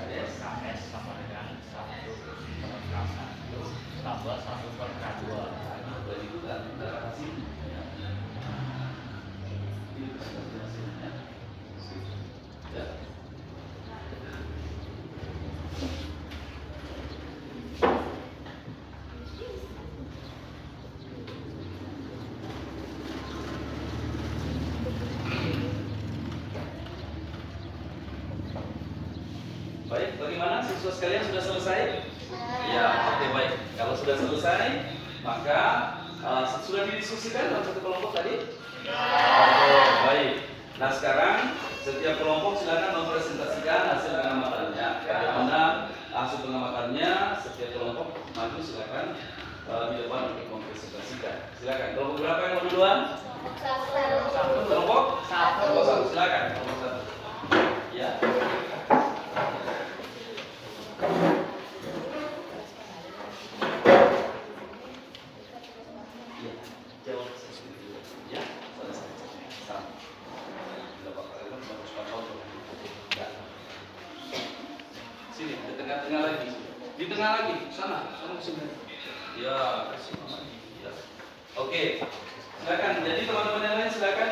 KS sama dengan 1/1 tambah 1/2. Baik, bagaimana siswa sekalian sudah selesai? Ya, oke baik. Kalau sudah selesai, maka sudah didiskusikan dalam satu kelompok tadi? Oke, baik. Nah sekarang setiap kelompok silakan mempresentasikan hasil pengamatannya. Bagaimana hasil pengamatannya? Setiap kelompok maju silakan di depan untuk mempresentasikan. Silakan. Kelompok berapa yang mau duluan? Kelompok satu. Silakan. Kelompok satu. Ya. Sini, di tengah-tengah lagi. Di tengah lagi, sana sini. Ya, kasih mama. Ya. Oke. Silakan. Jadi teman-teman yang lain silakan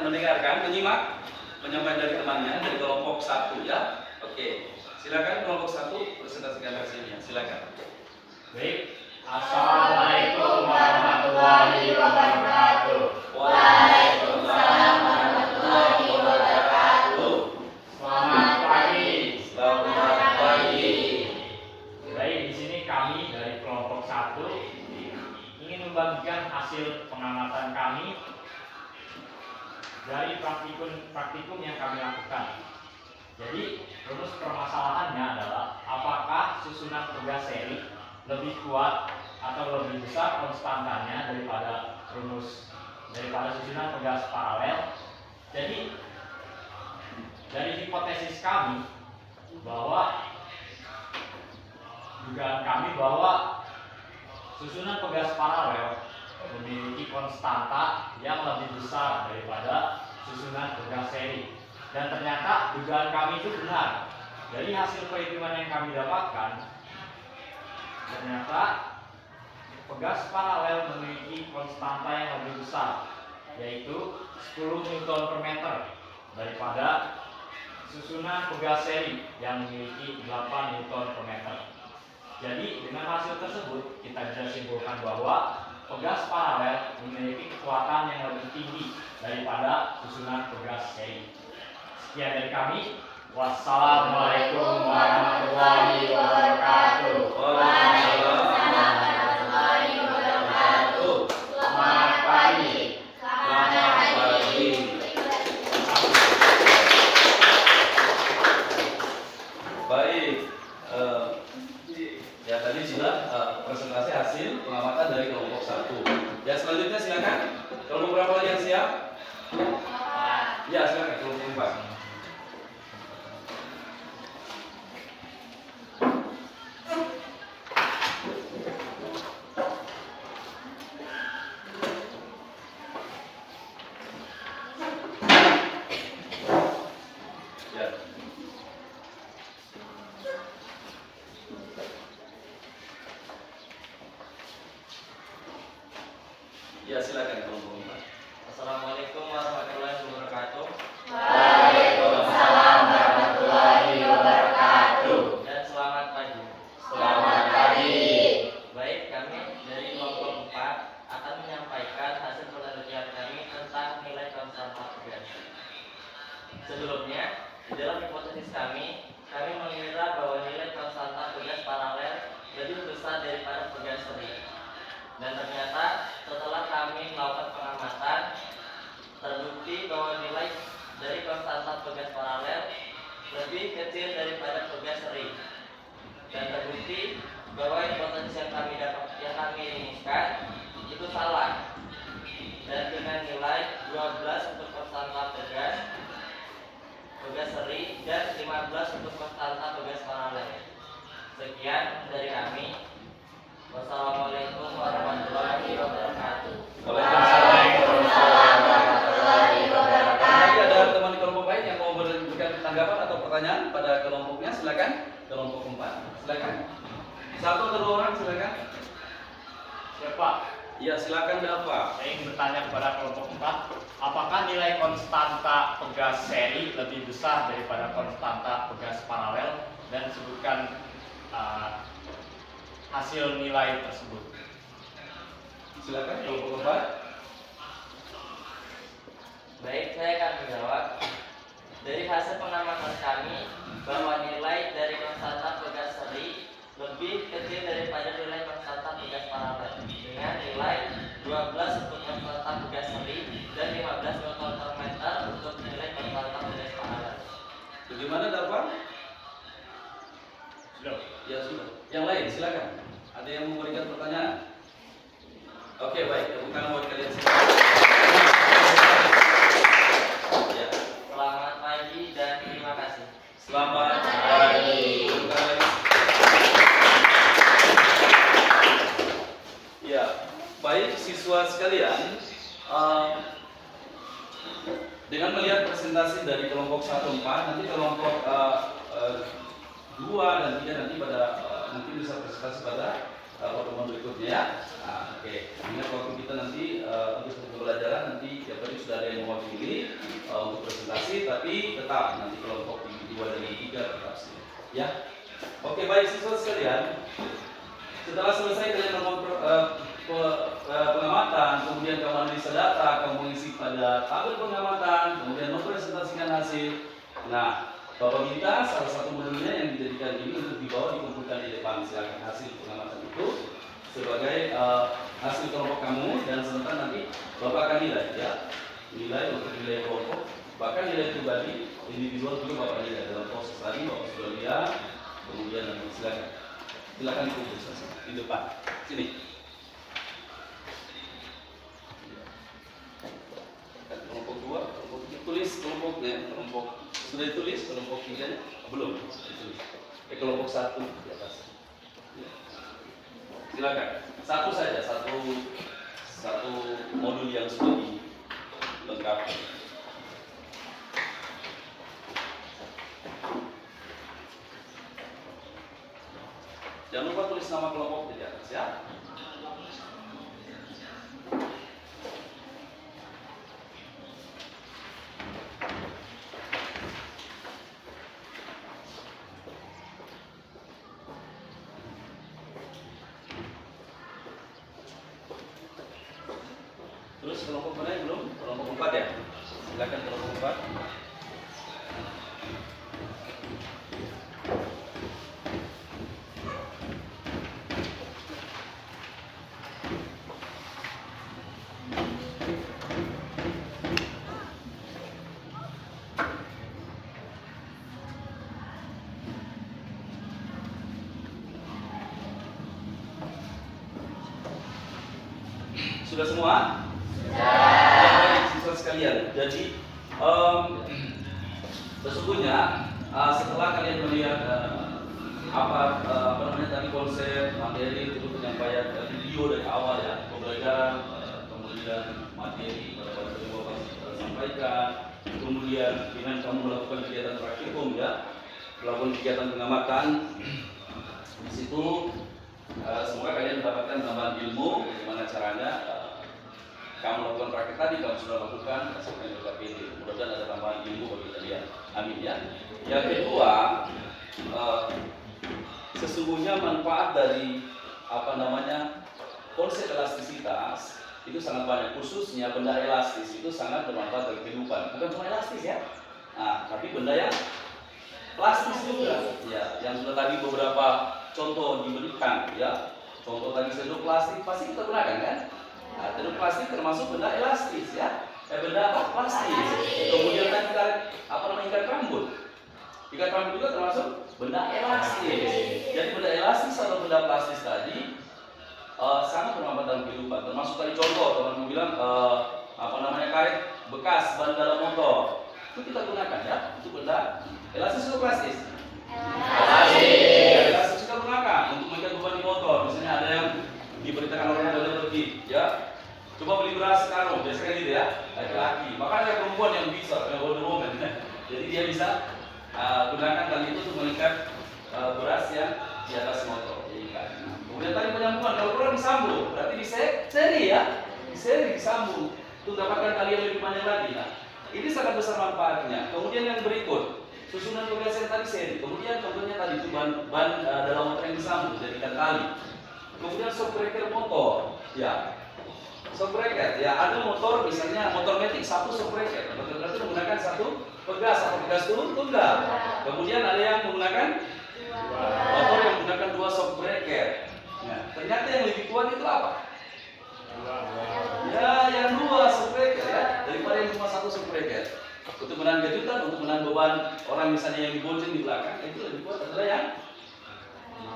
mendengarkan, menyimak penyampaian dari temannya dari kelompok 1 ya. Oke. Silakan kelompok 1 presentasikan hasilnya. Silakan. Baik. Assalamualaikum warahmatullahi wabarakatuh. Waalaikumsalam warahmatullahi wabarakatuh. Selamat pagi. Selamat pagi. Baik, di sini kami dari kelompok 1 ingin membagikan hasil pengamatan kami dari praktikum yang kami lakukan. Jadi, rumus permasalahannya adalah apakah susunan tugas seri lebih kuat atau lebih besar konstantanya daripada susunan tugas paralel. Jadi, dari hipotesis kami bahwa dugaan kami bahwa susunan tugas paralel memiliki konstanta yang lebih besar daripada susunan tugas seri. Dan ternyata dugaan kami itu benar. Dari hasil perhitungan yang kami dapatkan, ternyata tugas paralel memiliki konstanta yang lebih besar, yaitu 10 Newton per meter daripada susunan tugas seri yang memiliki 8 Newton per meter. Jadi dengan hasil tersebut kita bisa simpulkan bahwa tugas paralel memiliki kekuatan yang lebih tinggi daripada susunan tugas seri. Sekian dari kami. Wassalamualaikum warahmatullahi wabarakatuh. Waalaikumsalam warahmatullahi wabarakatuh. Selamat pagi. Selamat pagi. Baik. Ya tadi sudah presentasi hasil pengamatan dari kelompok 1. Ya selanjutnya silakan. Kelompok berapa lagi yang siap? Ya silakan kelompok 4. konstanta pegas. Sebelumnya, di dalam hipotesis kami mengira bahwa nilai konstanta pegas paralel lebih besar daripada pegas seri. Dan ternyata setelah kami melakukan pengamatan, terbukti bahwa nilai dari konstanta pegas paralel lebih kecil daripada pegas seri. Dan terbukti bahwa hipotesis yang kami rumuskan itu salah. Dan dengan nilai 12 untuk konstanta pegas seri dan 15 untuk konstanta pegas paralel. Sekian dari kami. Wassalamualaikum warahmatullahi wabarakatuh. Waalaikumsalam warahmatullahi wabarakatuh. Apakah ada teman di kelompok lain yang mau memberikan tanggapan atau pertanyaan pada kelompoknya? Silakan. Kelompok 4. Silakan. Satu atau dua orang silakan. Siapa? Ya, silakan Bapak. Saya ingin bertanya kepada kelompok 4, apakah nilai konstanta pegas seri lebih besar daripada konstanta pegas paralel, dan sebutkan hasil nilai tersebut. Silakan kelompok 4. Baik, saya akan menjawab. Dari hasil pengamatan kami bahwa nilai dari konstanta pegas seri lebih kecil daripada nilai konstanta pegas paralel dengan nilai 12 untuk konstanta pegas seri dan 15 Nm untuk nilai konstanta pegas paralel. Bagaimana Darpan? Sudah. Ya sudah. Yang lain silakan. Ada yang memberikan pertanyaan? Oke, baik. Tepuk tangan buat kalian semua. Ya. Selamat pagi dan terima kasih. Selamat pagi. Ya, baik siswa sekalian. Dengan melihat presentasi dari kelompok 1-4, nanti kelompok 2 dan 3 nanti pada mungkin bisa presentasi pada pertemuan berikutnya ya. Oke. Ingat waktu kita nanti untuk satu pembelajaran nanti ya tadi sudah ada yang mewakili untuk presentasi, tapi tetap nanti kelompok 2 dan 3 tetap sini. Ya. Oke, baik siswa sekalian. Setelah selesai kalian melakukan pengamatan, kemudian kamu analisa data, kamu mengisi pada tabel pengamatan, kemudian mempresentasikan hasil. Nah, Bapak minta salah satu modulnya yang dijadikan ini untuk dibawa dikumpulkan di depan. Silakan hasil pengamatan itu sebagai hasil kelompok kamu, dan sebentar nanti Bapak akan nilai ya. Nilai untuk nilai kelompok, bahkan nilai pribadi individual juga Bapak nilai dalam proses tadi Bapak sudah lihat. Kemudian nanti silakan dikumpul di depan. Sini. Kelompok 2, kelompok 3 tulis kelompoknya, kelompok sudah ditulis, kelompok 3 belum ditulis. Kelompok 1 di atas. Ya. Silakan. Satu saja, satu modul yang sudah dilengkapi. Jangan lupa tulis nama kelompok di atas ya. Terus kelompok mana yang belum? Kelompok 4 ya? Silakan kelompok 4. Sudah semua? Ya, baik siswa sekalian. Jadi sesungguhnya setelah kalian melihat apa namanya tadi konsep materi itu penyampaian video dari awal ya, pembelajaran, kemudian materi pada yang Bapak sampaikan, kemudian dengan kamu melakukan kegiatan praktikum ya, melakukan kegiatan pengamatan di situ. Semoga kalian mendapatkan tambahan ilmu bagaimana caranya kamu melakukan praktek tadi, kamu sudah lakukan, hasilnya juga PD. Mudah-mudahan ada tambahan ilmu bagi kalian. Amin ya. Yang kedua, sesungguhnya manfaat dari konsep elastisitas itu sangat banyak, khususnya benda elastis itu sangat bermanfaat bagi kehidupan. Bukan cuma elastis ya, nah, tapi benda yang plastis juga, ya, yang sudah tadi beberapa contoh diberikan, ya. Contoh tadi sendok plastik pasti kita gunakan kan? Nah, sendok plastik termasuk benda elastis ya, benda apa? Plastis. Kemudian tadi ikat rambut. Ikat rambut juga termasuk benda elastis. Jadi benda elastis atau benda plastis tadi sangat bermanfaat dalam kehidupan. Termasuk tadi contoh teman bilang karet bekas ban dalam motor itu kita gunakan ya, itu benda elastis atau plastis? Elastis kita gunakan untuk mengikat beban di motor. Misalnya ada yang diberitakan orang boleh pergi, ya. Coba beli beras sekarang, biasanya gitu ya, laki-laki. Bahkan ada perempuan yang bisa, yang Wonder Woman. Jadi dia bisa gunakan tali itu untuk mengikat beras yang di atas motor. Nah, kemudian tadi penyambungan, kalau kurang disambung, berarti seri ya, disambung untuk dapatkan tali yang lebih panjang lagi. Nah, ini sangat besar manfaatnya. Kemudian yang berikut, susunan penggasan tadi seri. Kemudian contohnya tadi itu ban dalam motor yang disambung, jadikan tali. Kemudian shock breaker motor, ya. Shock breaker, ya ada motor misalnya motor metik satu shock breaker, berarti menggunakan satu pegas atau pegas turun tunggal. Kemudian ada yang menggunakan motor yang menggunakan dua shock breaker. Nah, ternyata yang lebih kuat itu apa? Ya, yang dua shock breaker ya, daripada yang cuma satu shock breaker. Untuk menahan kejutan, untuk menahan beban orang misalnya yang dibonceng di belakang, itu lebih kuat adalah yang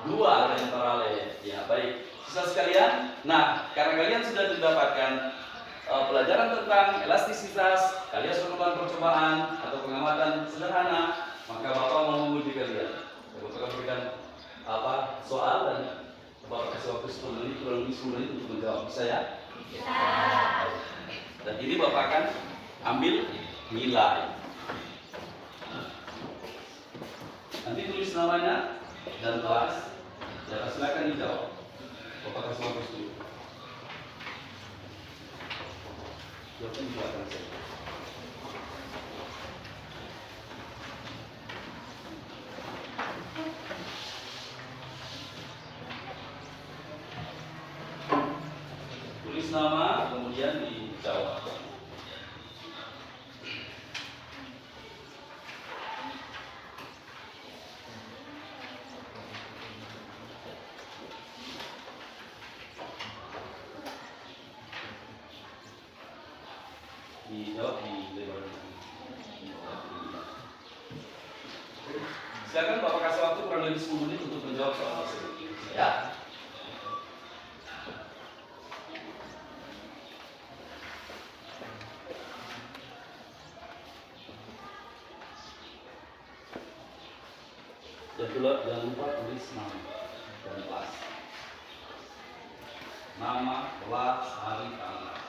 dua yang paralel. Ya, baik. Sisa sekalian, nah karena kalian sudah mendapatkan pelajaran tentang elastisitas, kalian sudah melakukan percobaan atau pengamatan sederhana, maka Bapak mau menguji kalian. Bapak akan berikan soal dan Bapak kasih waktu 10 menit, kurang lebih 10 menit untuk menjawab. Bisa ya? Bisa. Dan ini Bapak akan ambil nilai. Nanti tulis namanya dan kelas. Ya, silakan dijawab. Bapak kasih waktu 10. Jawabnya di belakang saya. Tulis nama, kemudian dijawab. Dijawab di lebar. Silakan Bapak kasih waktu kurang lebih 10 menit untuk menjawab soal tersebut. Ya. Jangan lupa tulis nama dan kelas. Nama, kelas, hari, tanggal.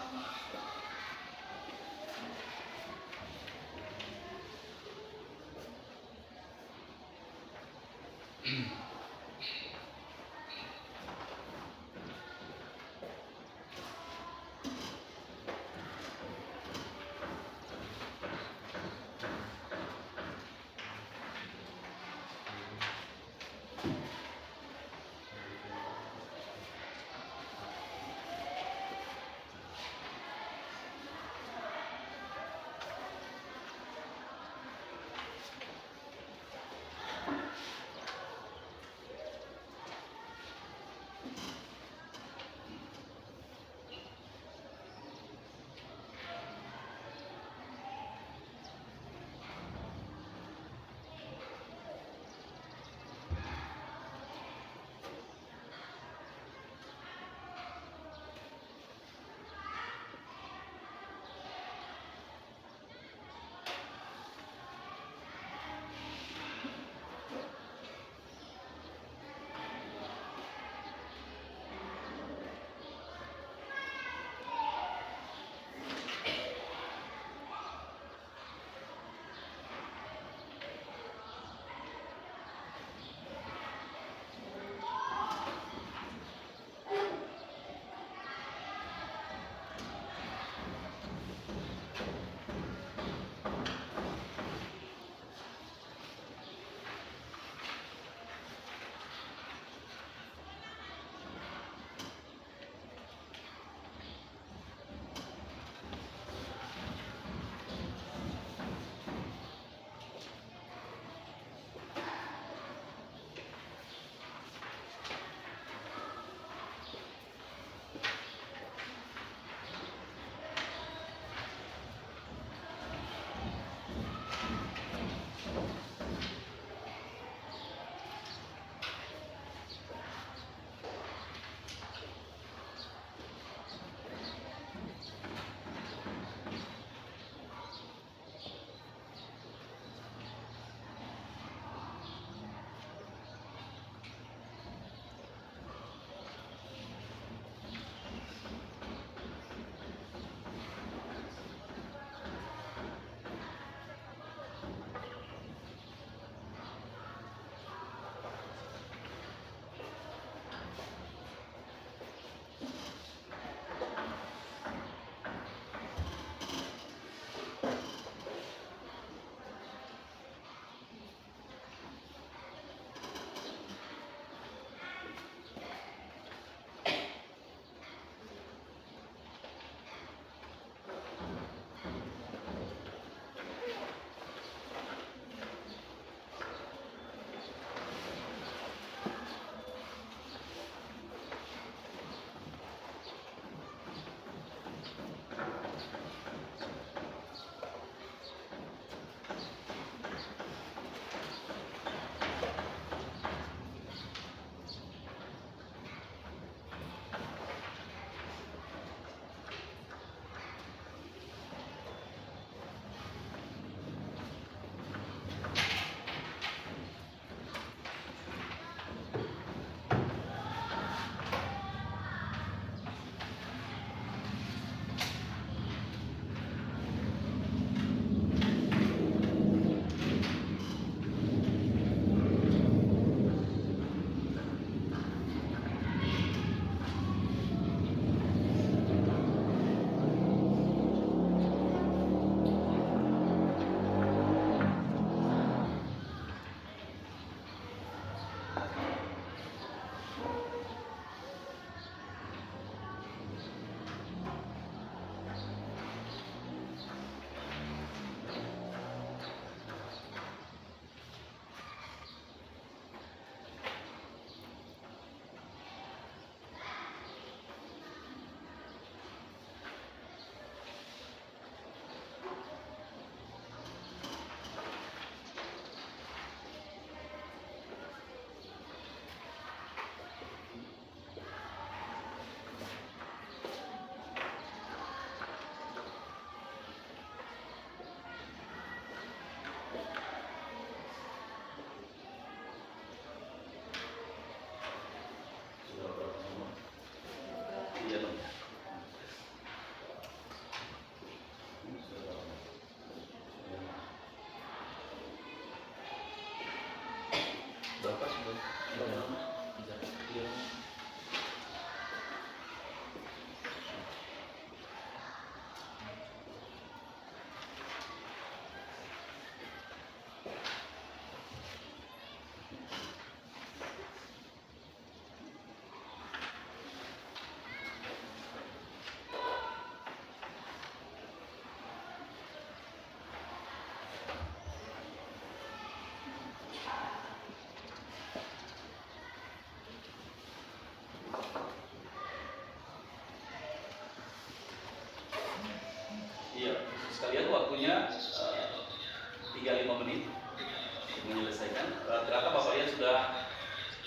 waktunya 35 menit untuk menyelesaikan. Rata-rata Bapak lihat sudah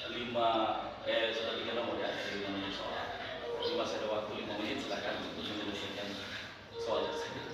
3 nomor ya, 5 nomor soal. Jadi masih ada waktu 5 menit, silakan untuk menyelesaikan soal tersebut.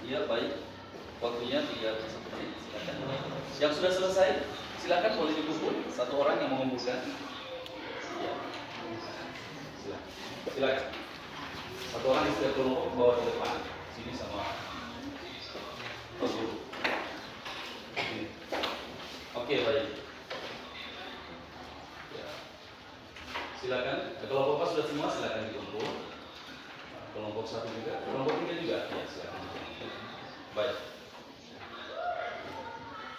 Iya, baik. Waktunya 31 menit. Silakan. Yang sudah selesai, silakan boleh dikumpul. Satu orang yang mengumpulkan. Iya. Silakan. Silakan. Satu orang di setiap kelompok bawa di depan. Sini sama Pak Guru. Sini. Oke, baik. Ya. Silakan. Kelompok Pak sudah semua, silakan dikumpul. Kelompok 1 juga, kelompok 3 juga. Ya, silakan. Baik.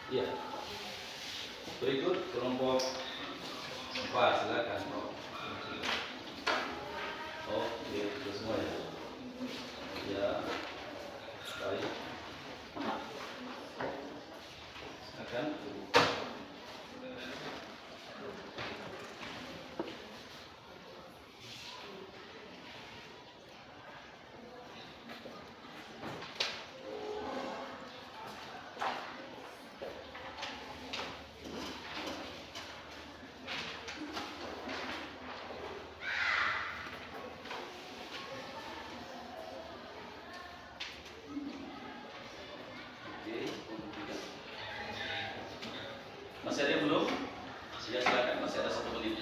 Iya. Berikut kelompok 4, silakan. Oh, iya, itu semua ya. Ya, baik. Silakan. Masih ada yang belum? Ya silakan, masih ada 1 menit.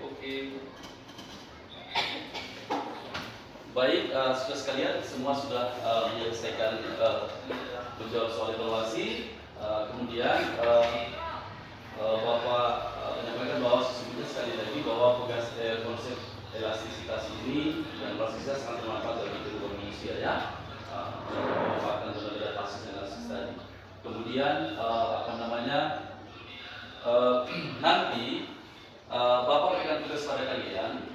Oke. Baik, saudara sekalian, semua sudah menyelesaikan menjawab soal evaluasi. Kemudian Bapak menyampaikan bahwa sesungguhnya sekali lagi bahwa konsep elastisitas ini dan elastisitas sangat bermanfaat bagi kehidupan manusia ya. Memanfaatkan tenaga adaptasi dan elastisitas tadi. Kemudian nanti Bapak berikan tugas pada kalian,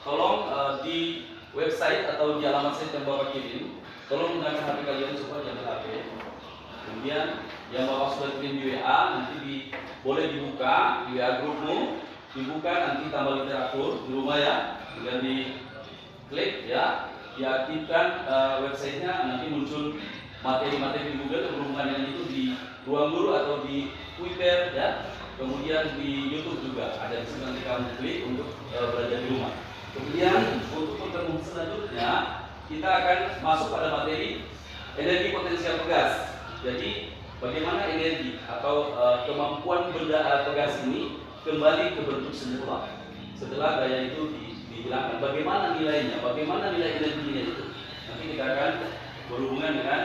tolong di website atau di alamat site yang Bapak kirim, tolong menggunakan HP kalian, coba jangan HP. Kemudian yang Bapak sudah kirim di WA nanti boleh dibuka di WA grupmu, dibuka nanti tambah literatur di rumah ya, tinggal diklik ya, diaktifkan websitenya, nanti muncul materi-materi di Google yang berhubungan dengan itu di ruang guru atau di Twitter ya. Kemudian di YouTube juga ada di sini, nanti kamu klik untuk belajar di rumah. Kemudian untuk pertemuan selanjutnya kita akan masuk pada materi energi potensial pegas. Jadi bagaimana energi atau kemampuan benda pegas ini kembali ke bentuk semula setelah daya itu dihilangkan. Bagaimana nilainya? Bagaimana nilai energinya itu? Nanti kita akan berhubungan dengan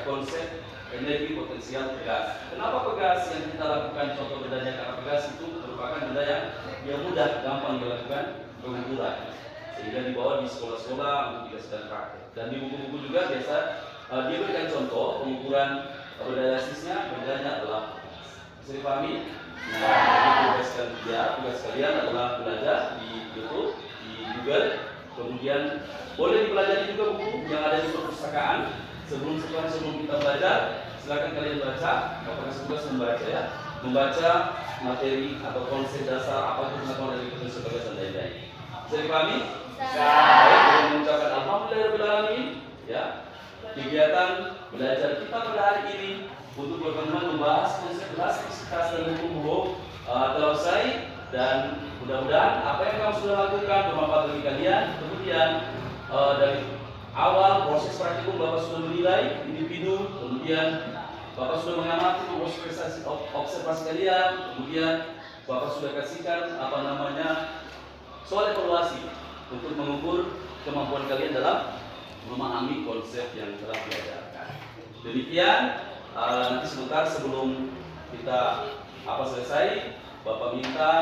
konsep energi potensial pegas. Kenapa pegas yang kita lakukan contoh bendanya? Karena pegas itu merupakan benda yang mudah, gampang dilakukan pengukuran, sehingga dibawa di sekolah-sekolah untuk dikasihkan praktek. Dan di buku-buku juga biasa dia berikan contoh pengukuran benda elastisnya, bendanya adalah pegas. Bisa dipahami? Nah, tugas kalian adalah belajar di YouTube, di Google, kemudian boleh dipelajari juga buku yang ada di perpustakaan. Sebelum kita belajar, silakan kalian baca. Bapak kasih tugas membaca ya, membaca materi atau konsep dasar apa itu pengetahuan dari potensi pegas dan lain-lain. Bisa dipahami? Baik, dengan mengucapkan alhamdulillahirabbil alamin ya. Kegiatan belajar kita pada hari ini untuk berkembang membahas konsep elastisitas dan hukum telah usai, dan mudah-mudahan apa yang kamu sudah lakukan bermanfaat bagi kalian. Kemudian dari awal proses praktikum Bapak sudah menilai individu, kemudian Bapak sudah mengamati observasi kalian, kemudian Bapak sudah kasihkan soal evaluasi untuk mengukur kemampuan kalian dalam memahami konsep yang telah diajarkan. Demikian, nanti sebentar sebelum kita selesai, Bapak minta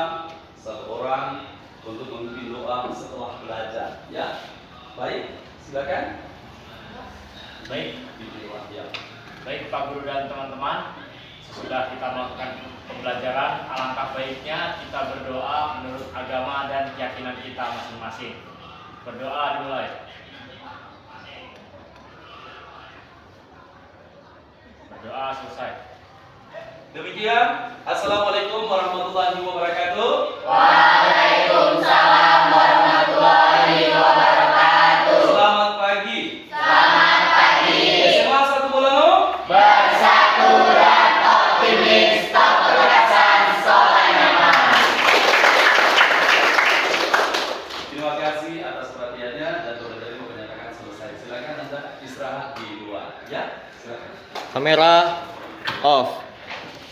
1 orang untuk memimpin doa setelah belajar ya. Baik, silakan. Baik, Ya. baik Pak Guru dan teman-teman, sesudah kita melakukan pembelajaran, alangkah baiknya kita berdoa menurut agama dan keyakinan kita masing-masing. Berdoa dimulai. Berdoa selesai. Demikian, assalamualaikum warahmatullahi wabarakatuh. Waalaikumsalam warahmatullahi wabarakatuh. Selamat pagi. Selamat pagi. SMA 1 Bolano. Bersatu dan optimis, stop kekerasan, soal nyaman. Terima kasih atas perhatiannya dan saudara-saudari kebanyakan selesai. Silakan Anda istirahat di luar ya. Silakan. Kamera off.